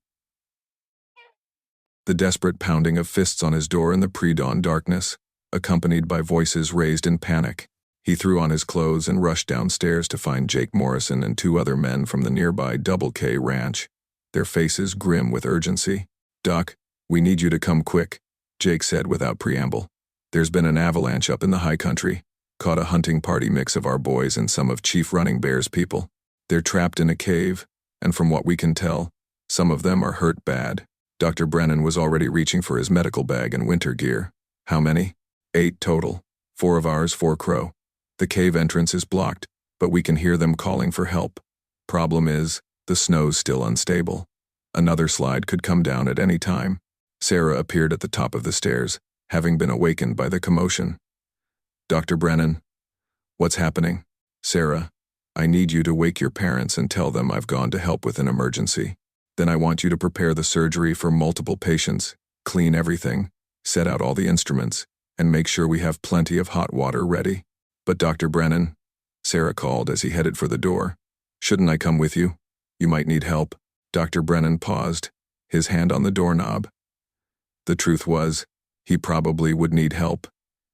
The desperate pounding of fists on his door in the pre-dawn darkness, accompanied by voices raised in panic. He threw on his clothes and rushed downstairs to find Jake Morrison and 2 other men from the nearby Double K ranch, their faces grim with urgency. Doc, we need you to come quick, Jake said without preamble. There's been an avalanche up in the high country. Caught a hunting party mix of our boys and some of Chief Running Bear's people. They're trapped in a cave, and from what we can tell, some of them are hurt bad. Dr. Brennan was already reaching for his medical bag and winter gear. How many? 8 total. 4 of ours, 4 Crow. The cave entrance is blocked, but we can hear them calling for help. Problem is, the snow's still unstable. Another slide could come down at any time. Sarah appeared at the top of the stairs, having been awakened by the commotion. Dr. Brennan. What's happening? Sarah, I need you to wake your parents and tell them I've gone to help with an emergency. Then I want you to prepare the surgery for multiple patients, clean everything, set out all the instruments, and make sure we have plenty of hot water ready. But Dr. Brennan, Sarah called as he headed for the door. Shouldn't I come with you? You might need help. Dr. Brennan paused, his hand on the doorknob. The truth was, he probably would need help,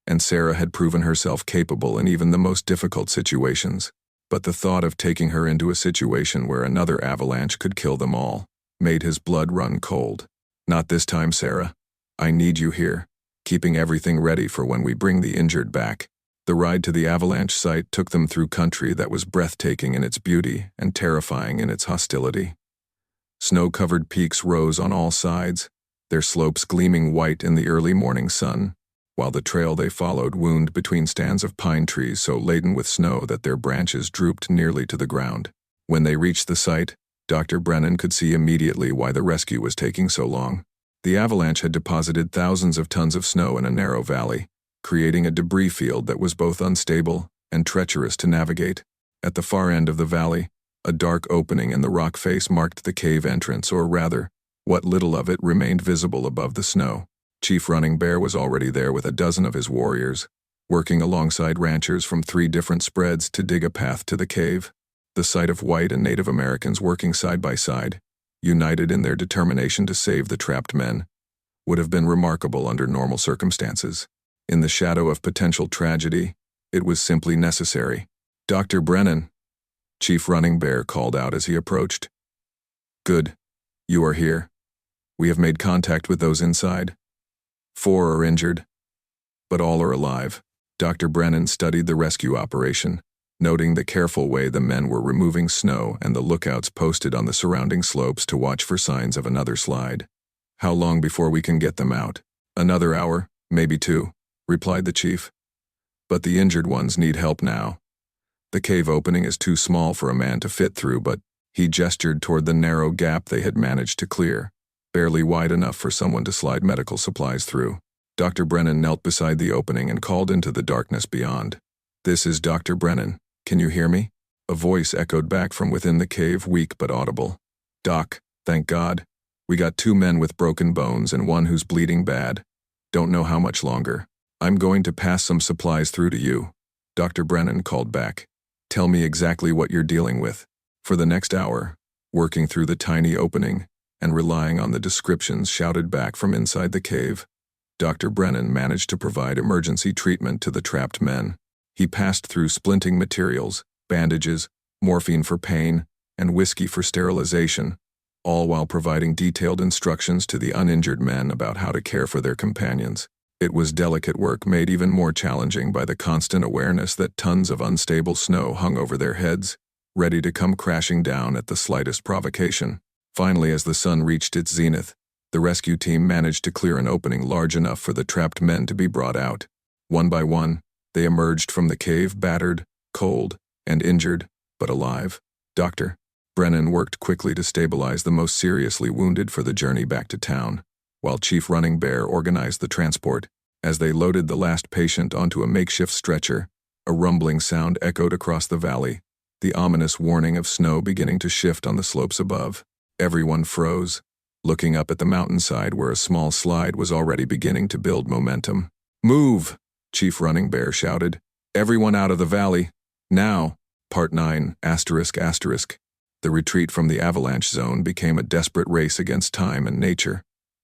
and Sarah had proven herself capable in even the most difficult situations. But the thought of taking her into a situation where another avalanche could kill them all made his blood run cold. Not this time, Sarah. I need you here, keeping everything ready for when we bring the injured back. The ride to the avalanche site took them through country that was breathtaking in its beauty and terrifying in its hostility. Snow-covered peaks rose on all sides, their slopes gleaming white in the early morning sun, while the trail they followed wound between stands of pine trees so laden with snow that their branches drooped nearly to the ground. When they reached the site, Dr. Brennan could see immediately why the rescue was taking so long. The avalanche had deposited thousands of tons of snow in a narrow valley, creating a debris field that was both unstable and treacherous to navigate. At the far end of the valley, a dark opening in the rock face marked the cave entrance, or rather, what little of it remained visible above the snow. Chief Running Bear was already there with a dozen of his warriors, working alongside ranchers from 3 different spreads to dig a path to the cave. The sight of white and Native Americans working side by side, united in their determination to save the trapped men, would have been remarkable under normal circumstances. In the shadow of potential tragedy, it was simply necessary. Dr. Brennan, Chief Running Bear called out as he approached. Good. You are here. We have made contact with those inside. 4 are injured, but all are alive. Dr. Brennan studied the rescue operation, noting the careful way the men were removing snow and the lookouts posted on the surrounding slopes to watch for signs of another slide. How long before we can get them out? Another hour, maybe 2, replied the chief. But the injured ones need help now. The cave opening is too small for a man to fit through, but he gestured toward the narrow gap they had managed to clear, barely wide enough for someone to slide medical supplies through. Dr. Brennan knelt beside the opening and called into the darkness beyond. This is Dr. Brennan. Can you hear me? A voice echoed back from within the cave, weak but audible. Doc, thank God. We got 2 men with broken bones and 1 who's bleeding bad. Don't know how much longer. I'm going to pass some supplies through to you. Dr. Brennan called back. Tell me exactly what you're dealing with. For the next hour, working through the tiny opening and relying on the descriptions shouted back from inside the cave, Dr. Brennan managed to provide emergency treatment to the trapped men. He passed through splinting materials, bandages, morphine for pain, and whiskey for sterilization, all while providing detailed instructions to the uninjured men about how to care for their companions. It was delicate work made even more challenging by the constant awareness that tons of unstable snow hung over their heads, ready to come crashing down at the slightest provocation. Finally, as the sun reached its zenith, the rescue team managed to clear an opening large enough for the trapped men to be brought out. One by one, they emerged from the cave battered, cold, and injured, but alive. Dr. Brennan worked quickly to stabilize the most seriously wounded for the journey back to town, while Chief Running Bear organized the transport. As they loaded the last patient onto a makeshift stretcher, a rumbling sound echoed across the valley, the ominous warning of snow beginning to shift on the slopes above. Everyone froze, looking up at the mountainside where a small slide was already beginning to build momentum. Move! Chief Running Bear shouted. Everyone out of the valley. Now! Part 9, ***. The retreat from the avalanche zone became a desperate race against time and nature.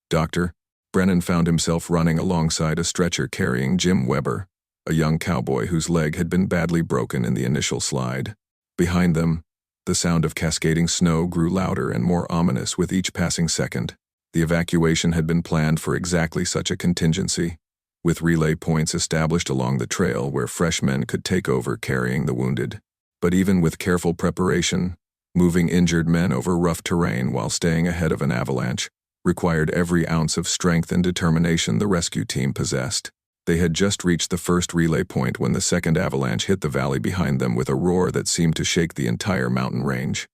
Dr. Brennan found himself running alongside a stretcher carrying Jim Weber, a young cowboy whose leg had been badly broken in the initial slide. Behind them, the sound of cascading snow grew louder and more ominous with each passing second. The evacuation had been planned for exactly such a contingency, with relay points established along the trail where fresh men could take over carrying the wounded. But even with careful preparation, moving injured men over rough terrain while staying ahead of an avalanche required every ounce of strength and determination the rescue team possessed. They had just reached the first relay point when the second avalanche hit the valley behind them with a roar that seemed to shake the entire mountain range.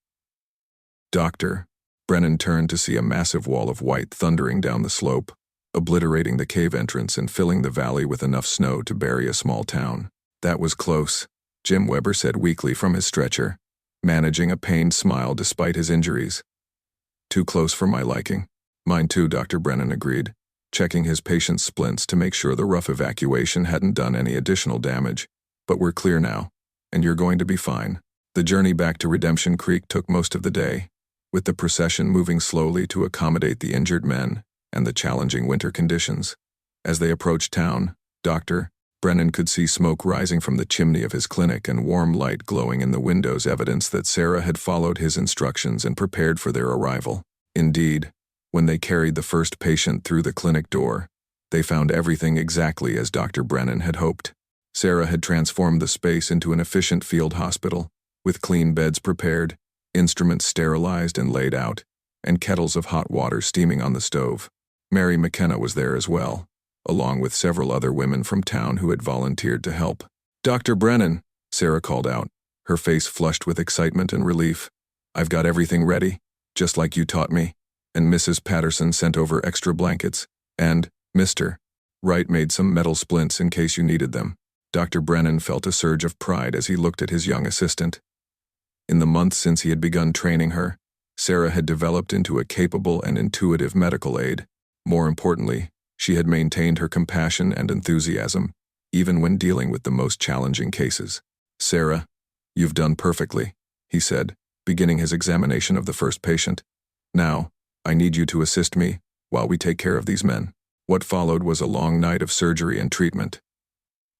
"Doctor," Brennan turned to see a massive wall of white thundering down the slope, obliterating the cave entrance and filling the valley with enough snow to bury a small town. "That was close," Jim Weber said weakly from his stretcher, managing a pained smile despite his injuries. "Too close for my liking." "Mine too," Dr. Brennan agreed, checking his patient's splints to make sure the rough evacuation hadn't done any additional damage. "But we're clear now, and you're going to be fine." The journey back to Redemption Creek took most of the day, with the procession moving slowly to accommodate the injured men and the challenging winter conditions. As they approached town, Dr. Brennan could see smoke rising from the chimney of his clinic and warm light glowing in the windows, evidence that Sarah had followed his instructions and prepared for their arrival. Indeed, when they carried the first patient through the clinic door, they found everything exactly as Dr. Brennan had hoped. Sarah had transformed the space into an efficient field hospital, with clean beds prepared, instruments sterilized and laid out, and kettles of hot water steaming on the stove. Mary McKenna was there as well, along with several other women from town who had volunteered to help. "Dr. Brennan," Sarah called out, her face flushed with excitement and relief. "I've got everything ready, just like you taught me, and Mrs. Patterson sent over extra blankets, and Mr. Wright made some metal splints in case you needed them." Dr. Brennan felt a surge of pride as he looked at his young assistant. In the months since he had begun training her, Sarah had developed into a capable and intuitive medical aide. More importantly, she had maintained her compassion and enthusiasm, even when dealing with the most challenging cases. "Sarah, you've done perfectly," he said, beginning his examination of the first patient. "Now, I need you to assist me while we take care of these men." What followed was a long night of surgery and treatment.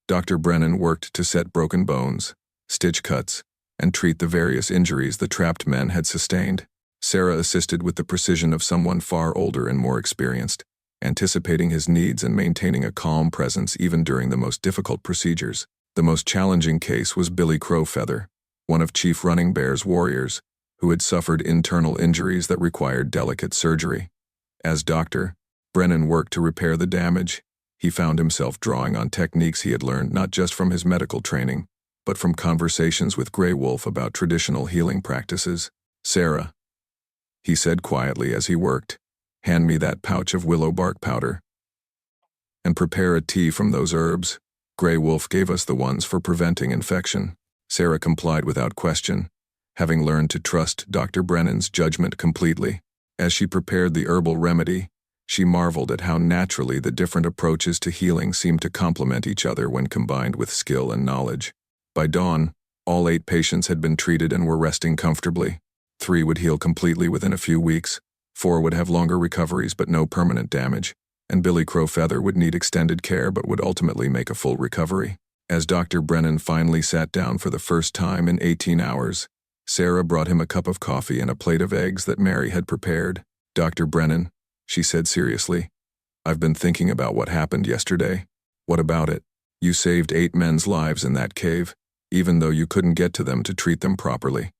Dr. Brennan worked to set broken bones, stitch cuts, and treat the various injuries the trapped men had sustained. Sarah assisted with the precision of someone far older and more experienced, anticipating his needs and maintaining a calm presence even during the most difficult procedures. The most challenging case was Billy Crowfeather, one of Chief Running Bear's warriors, who had suffered internal injuries that required delicate surgery. As Dr. Brennan worked to repair the damage, he found himself drawing on techniques he had learned not just from his medical training, but from conversations with Grey Wolf about traditional healing practices. "Sarah," he said quietly as he worked, "hand me that pouch of willow bark powder. And prepare a tea from those herbs. Grey Wolf gave us the ones for preventing infection." Sarah complied without question, having learned to trust Dr. Brennan's judgment completely. As she prepared the herbal remedy, she marveled at how naturally the different approaches to healing seemed to complement each other when combined with skill and knowledge. By dawn, all 8 patients had been treated and were resting comfortably. 3 would heal completely within a few weeks, 4 would have longer recoveries but no permanent damage, and Billy Crowfeather would need extended care but would ultimately make a full recovery. As Dr. Brennan finally sat down for the first time in 18 hours, Sarah brought him a cup of coffee and a plate of eggs that Mary had prepared. "Dr. Brennan," she said seriously, "I've been thinking about what happened yesterday." "What about it?" "You saved 8 men's lives in that cave, even though you couldn't get to them to treat them properly.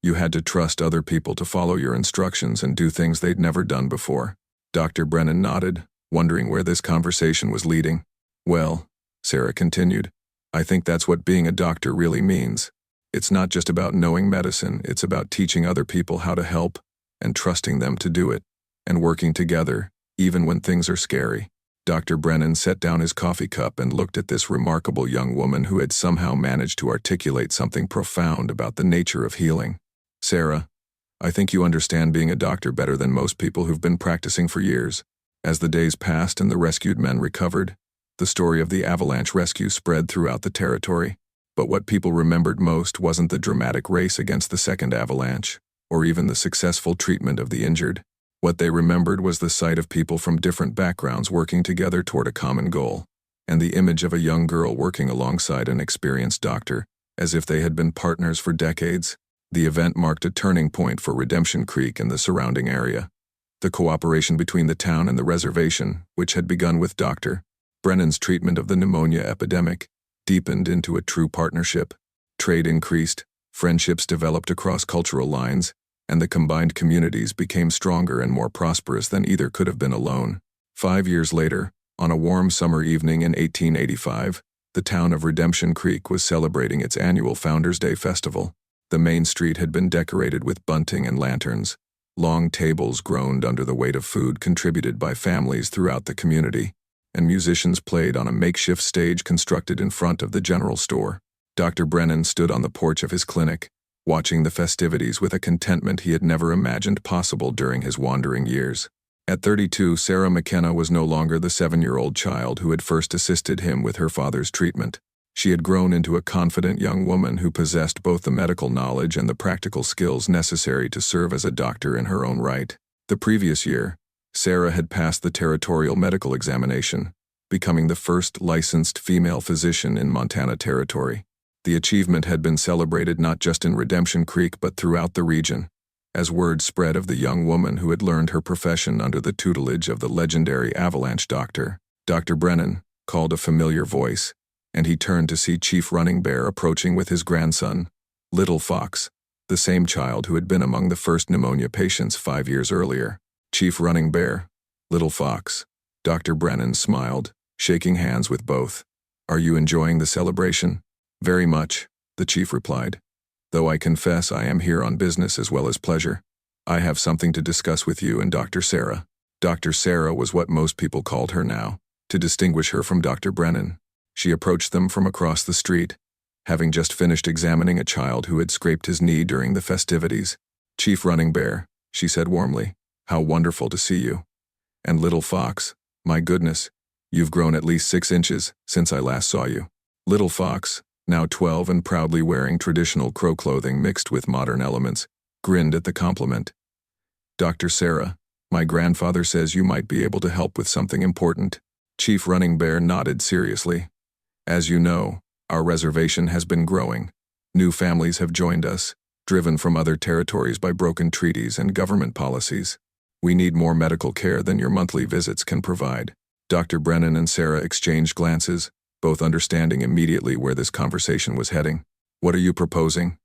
You had to trust other people to follow your instructions and do things they'd never done before." Dr. Brennan nodded, wondering where this conversation was leading. "Well," Sarah continued, "I think that's what being a doctor really means. It's not just about knowing medicine, it's about teaching other people how to help, and trusting them to do it, and working together, even when things are scary." Dr. Brennan set down his coffee cup and looked at this remarkable young woman who had somehow managed to articulate something profound about the nature of healing. "Sarah, I think you understand being a doctor better than most people who've been practicing for years." As the days passed and the rescued men recovered, the story of the avalanche rescue spread throughout the territory. But what people remembered most wasn't the dramatic race against the second avalanche, or even the successful treatment of the injured. What they remembered was the sight of people from different backgrounds working together toward a common goal, and the image of a young girl working alongside an experienced doctor, as if they had been partners for decades. The event marked a turning point for Redemption Creek and the surrounding area. The cooperation between the town and the reservation, which had begun with Dr. Brennan's treatment of the pneumonia epidemic, deepened into a true partnership. Trade increased, friendships developed across cultural lines, and the combined communities became stronger and more prosperous than either could have been alone. 5 years later, on a warm summer evening in 1885, the town of Redemption Creek was celebrating its annual Founders' Day festival. The main street had been decorated with bunting and lanterns. Long tables groaned under the weight of food contributed by families throughout the community, and musicians played on a makeshift stage constructed in front of the general store. Dr. Brennan stood on the porch of his clinic, watching the festivities with a contentment he had never imagined possible during his wandering years. At 32, Sarah McKenna was no longer the 7-year-old child who had first assisted him with her father's treatment. She had grown into a confident young woman who possessed both the medical knowledge and the practical skills necessary to serve as a doctor in her own right. The previous year, Sarah had passed the territorial medical examination, becoming the first licensed female physician in Montana Territory. The achievement had been celebrated not just in Redemption Creek but throughout the region, as word spread of the young woman who had learned her profession under the tutelage of the legendary avalanche doctor. Dr. Brennan called a familiar voice, and he turned to see Chief Running Bear approaching with his grandson, Little Fox, the same child who had been among the first pneumonia patients 5 years earlier. Chief Running Bear, Little Fox. Dr. Brennan smiled, shaking hands with both. "Are you enjoying the celebration?" "Very much," the chief replied. "Though I confess I am here on business as well as pleasure. I have something to discuss with you and Dr. Sarah." Dr. Sarah was what most people called her now, to distinguish her from Dr. Brennan. She approached them from across the street, having just finished examining a child who had scraped his knee during the festivities. "Chief Running Bear," she said warmly, "how wonderful to see you. And Little Fox, my goodness, you've grown at least 6 inches since I last saw you." Little Fox, now 12 and proudly wearing traditional Crow clothing mixed with modern elements, grinned at the compliment. "Dr. Sarah, my grandfather says you might be able to help with something important." Chief Running Bear nodded seriously. "As you know, our reservation has been growing. New families have joined us, driven from other territories by broken treaties and government policies. We need more medical care than your monthly visits can provide." Dr. Brennan and Sarah exchanged glances, both understanding immediately where this conversation was heading. "What are you proposing?"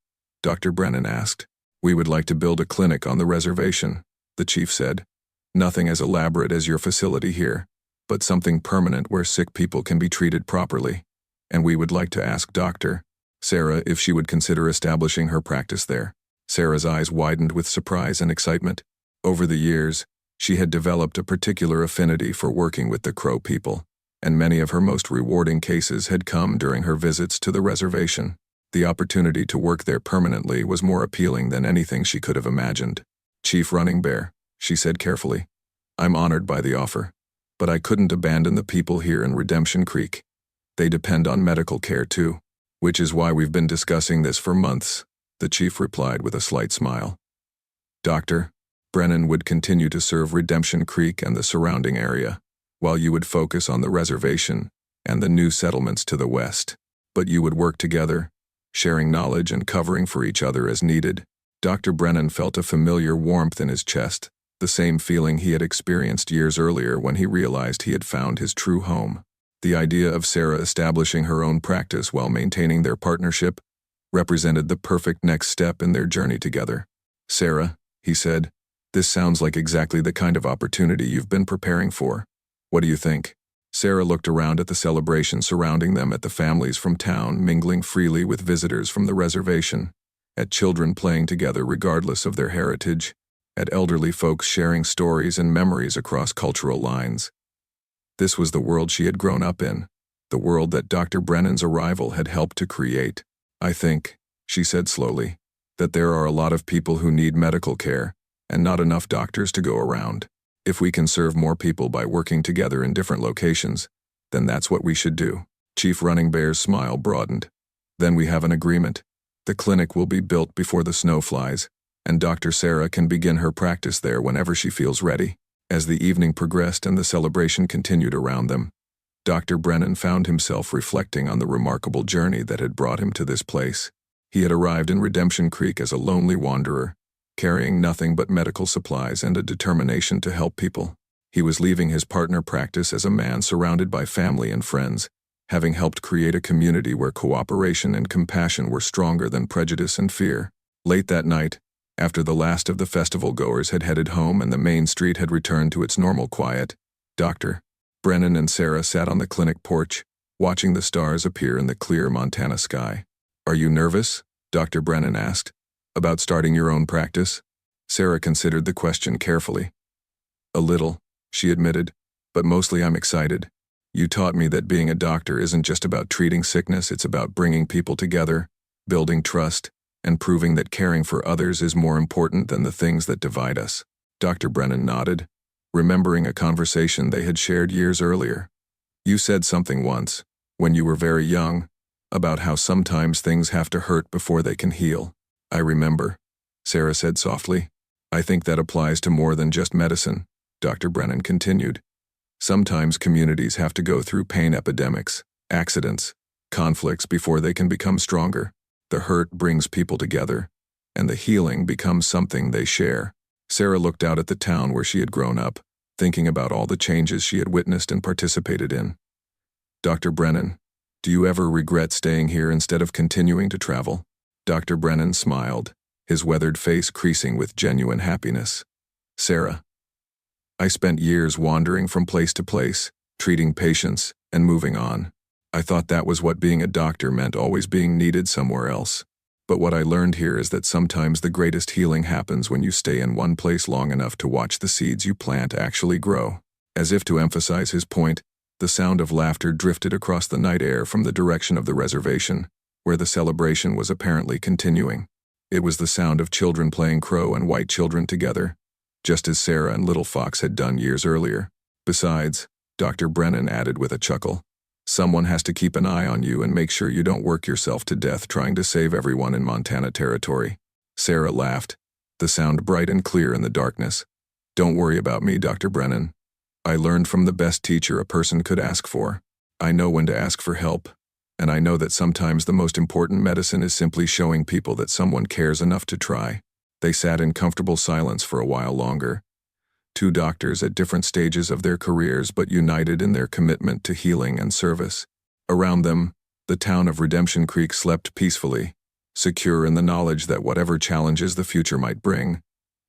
Dr. Brennan asked. "We would like to build a clinic on the reservation," the chief said. "Nothing as elaborate as your facility here, but something permanent where sick people can be treated properly. And we would like to ask Dr. Sarah if she would consider establishing her practice there." Sarah's eyes widened with surprise and excitement. Over the years, she had developed a particular affinity for working with the Crow people, and many of her most rewarding cases had come during her visits to the reservation. The opportunity to work there permanently was more appealing than anything she could have imagined. "Chief Running Bear," she said carefully, "I'm honored by the offer, but I couldn't abandon the people here in Redemption Creek. They depend on medical care too." "Which is why we've been discussing this for months," the chief replied with a slight smile. "Dr. Brennan would continue to serve Redemption Creek and the surrounding area, while you would focus on the reservation and the new settlements to the west. But you would work together, sharing knowledge and covering for each other as needed." Dr. Brennan felt a familiar warmth in his chest, the same feeling he had experienced years earlier when he realized he had found his true home. The idea of Sarah establishing her own practice while maintaining their partnership represented the perfect next step in their journey together. "Sarah," he said, "this sounds like exactly the kind of opportunity you've been preparing for. What do you think?" Sarah looked around at the celebration surrounding them, at the families from town mingling freely with visitors from the reservation, at children playing together regardless of their heritage, at elderly folks sharing stories and memories across cultural lines. This was the world she had grown up in, the world that Dr. Brennan's arrival had helped to create. "I think," she said slowly, "that there are a lot of people who need medical care, and not enough doctors to go around. If we can serve more people by working together in different locations, then that's what we should do." Chief Running Bear's smile broadened. "Then we have an agreement. The clinic will be built before the snow flies, and Dr. Sarah can begin her practice there whenever she feels ready." As the evening progressed and the celebration continued around them, Dr. Brennan found himself reflecting on the remarkable journey that had brought him to this place. He had arrived in Redemption Creek as a lonely wanderer, carrying nothing but medical supplies and a determination to help people. He was leaving his partner practice as a man surrounded by family and friends, having helped create a community where cooperation and compassion were stronger than prejudice and fear. Late that night, After the last of the festival-goers had headed home and the main street had returned to its normal quiet, Dr. Brennan and Sarah sat on the clinic porch, watching the stars appear in the clear Montana sky. "Are you nervous?" Dr. Brennan asked. "About starting your own practice?" Sarah considered the question carefully. "A little," she admitted, "but mostly I'm excited. You taught me that being a doctor isn't just about treating sickness, it's about bringing people together, building trust, and proving that caring for others is more important than the things that divide us." Dr. Brennan nodded, remembering a conversation they had shared years earlier. "You said something once, when you were very young, about how sometimes things have to hurt before they can heal." "I remember," Sarah said softly. "I think that applies to more than just medicine," Dr. Brennan continued. "Sometimes communities have to go through pain epidemics, accidents, conflicts before they can become stronger. The hurt brings people together, and the healing becomes something they share." Sarah looked out at the town where she had grown up, thinking about all the changes she had witnessed and participated in. "Dr. Brennan, do you ever regret staying here instead of continuing to travel?" Dr. Brennan smiled, his weathered face creasing with genuine happiness. "Sarah, I spent years wandering from place to place, treating patients, and moving on. I thought that was what being a doctor meant, always being needed somewhere else. But what I learned here is that sometimes the greatest healing happens when you stay in one place long enough to watch the seeds you plant actually grow." As if to emphasize his point, the sound of laughter drifted across the night air from the direction of the reservation, where the celebration was apparently continuing. It was the sound of children playing crow and white children together, just as Sarah and Little Fox had done years earlier. "Besides," Dr. Brennan added with a chuckle, "someone has to keep an eye on you and make sure you don't work yourself to death trying to save everyone in Montana territory." Sarah laughed, the sound bright and clear in the darkness. "Don't worry about me, Dr. Brennan. I learned from the best teacher a person could ask for. I know when to ask for help, and I know that sometimes the most important medicine is simply showing people that someone cares enough to try." They sat in comfortable silence for a while longer, two doctors at different stages of their careers but united in their commitment to healing and service. Around them, the town of Redemption Creek slept peacefully, secure in the knowledge that whatever challenges the future might bring,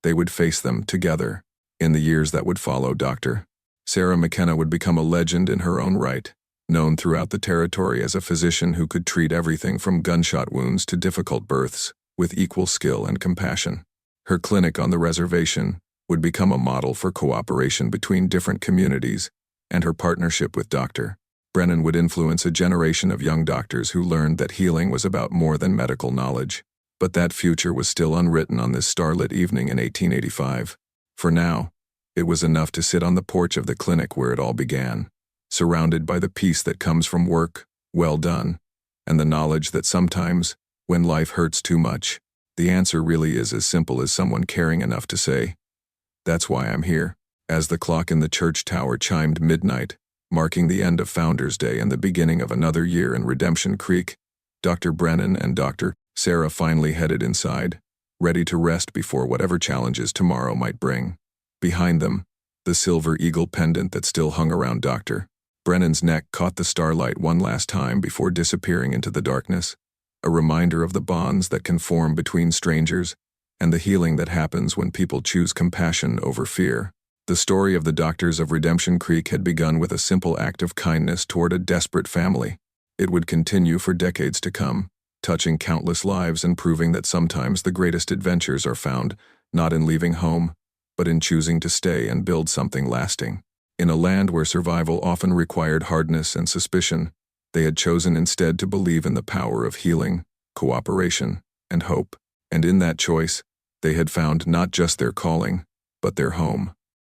they would face them together. In the years that would follow, Dr. Sarah McKenna would become a legend in her own right, known throughout the territory as a physician who could treat everything from gunshot wounds to difficult births with equal skill and compassion. Her clinic on the reservation would become a model for cooperation between different communities, and her partnership with Dr. Brennan would influence a generation of young doctors who learned that healing was about more than medical knowledge. But that future was still unwritten on this starlit evening in 1885. For now, it was enough to sit on the porch of the clinic where it all began, surrounded by the peace that comes from work well done, and the knowledge that sometimes, when life hurts too much, the answer really is as simple as someone caring enough to say, "That's why I'm here." As the clock in the church tower chimed midnight, marking the end of Founders Day and the beginning of another year in Redemption Creek, Dr. Brennan and Dr. Sarah finally headed inside, ready to rest before whatever challenges tomorrow might bring. Behind them, the silver eagle pendant that still hung around Dr. Brennan's neck caught the starlight one last time before disappearing into the darkness, a reminder of the bonds that can form between strangers and the healing that happens when people choose compassion over fear. The story of the doctors of Redemption Creek had begun with a simple act of kindness toward a desperate family. It would continue for decades to come, touching countless lives and proving that sometimes the greatest adventures are found not in leaving home, but in choosing to stay and build something lasting. In a land where survival often required hardness and suspicion, they had chosen instead to believe in the power of healing, cooperation, and hope. And in that choice, they had found not just their calling, but their home.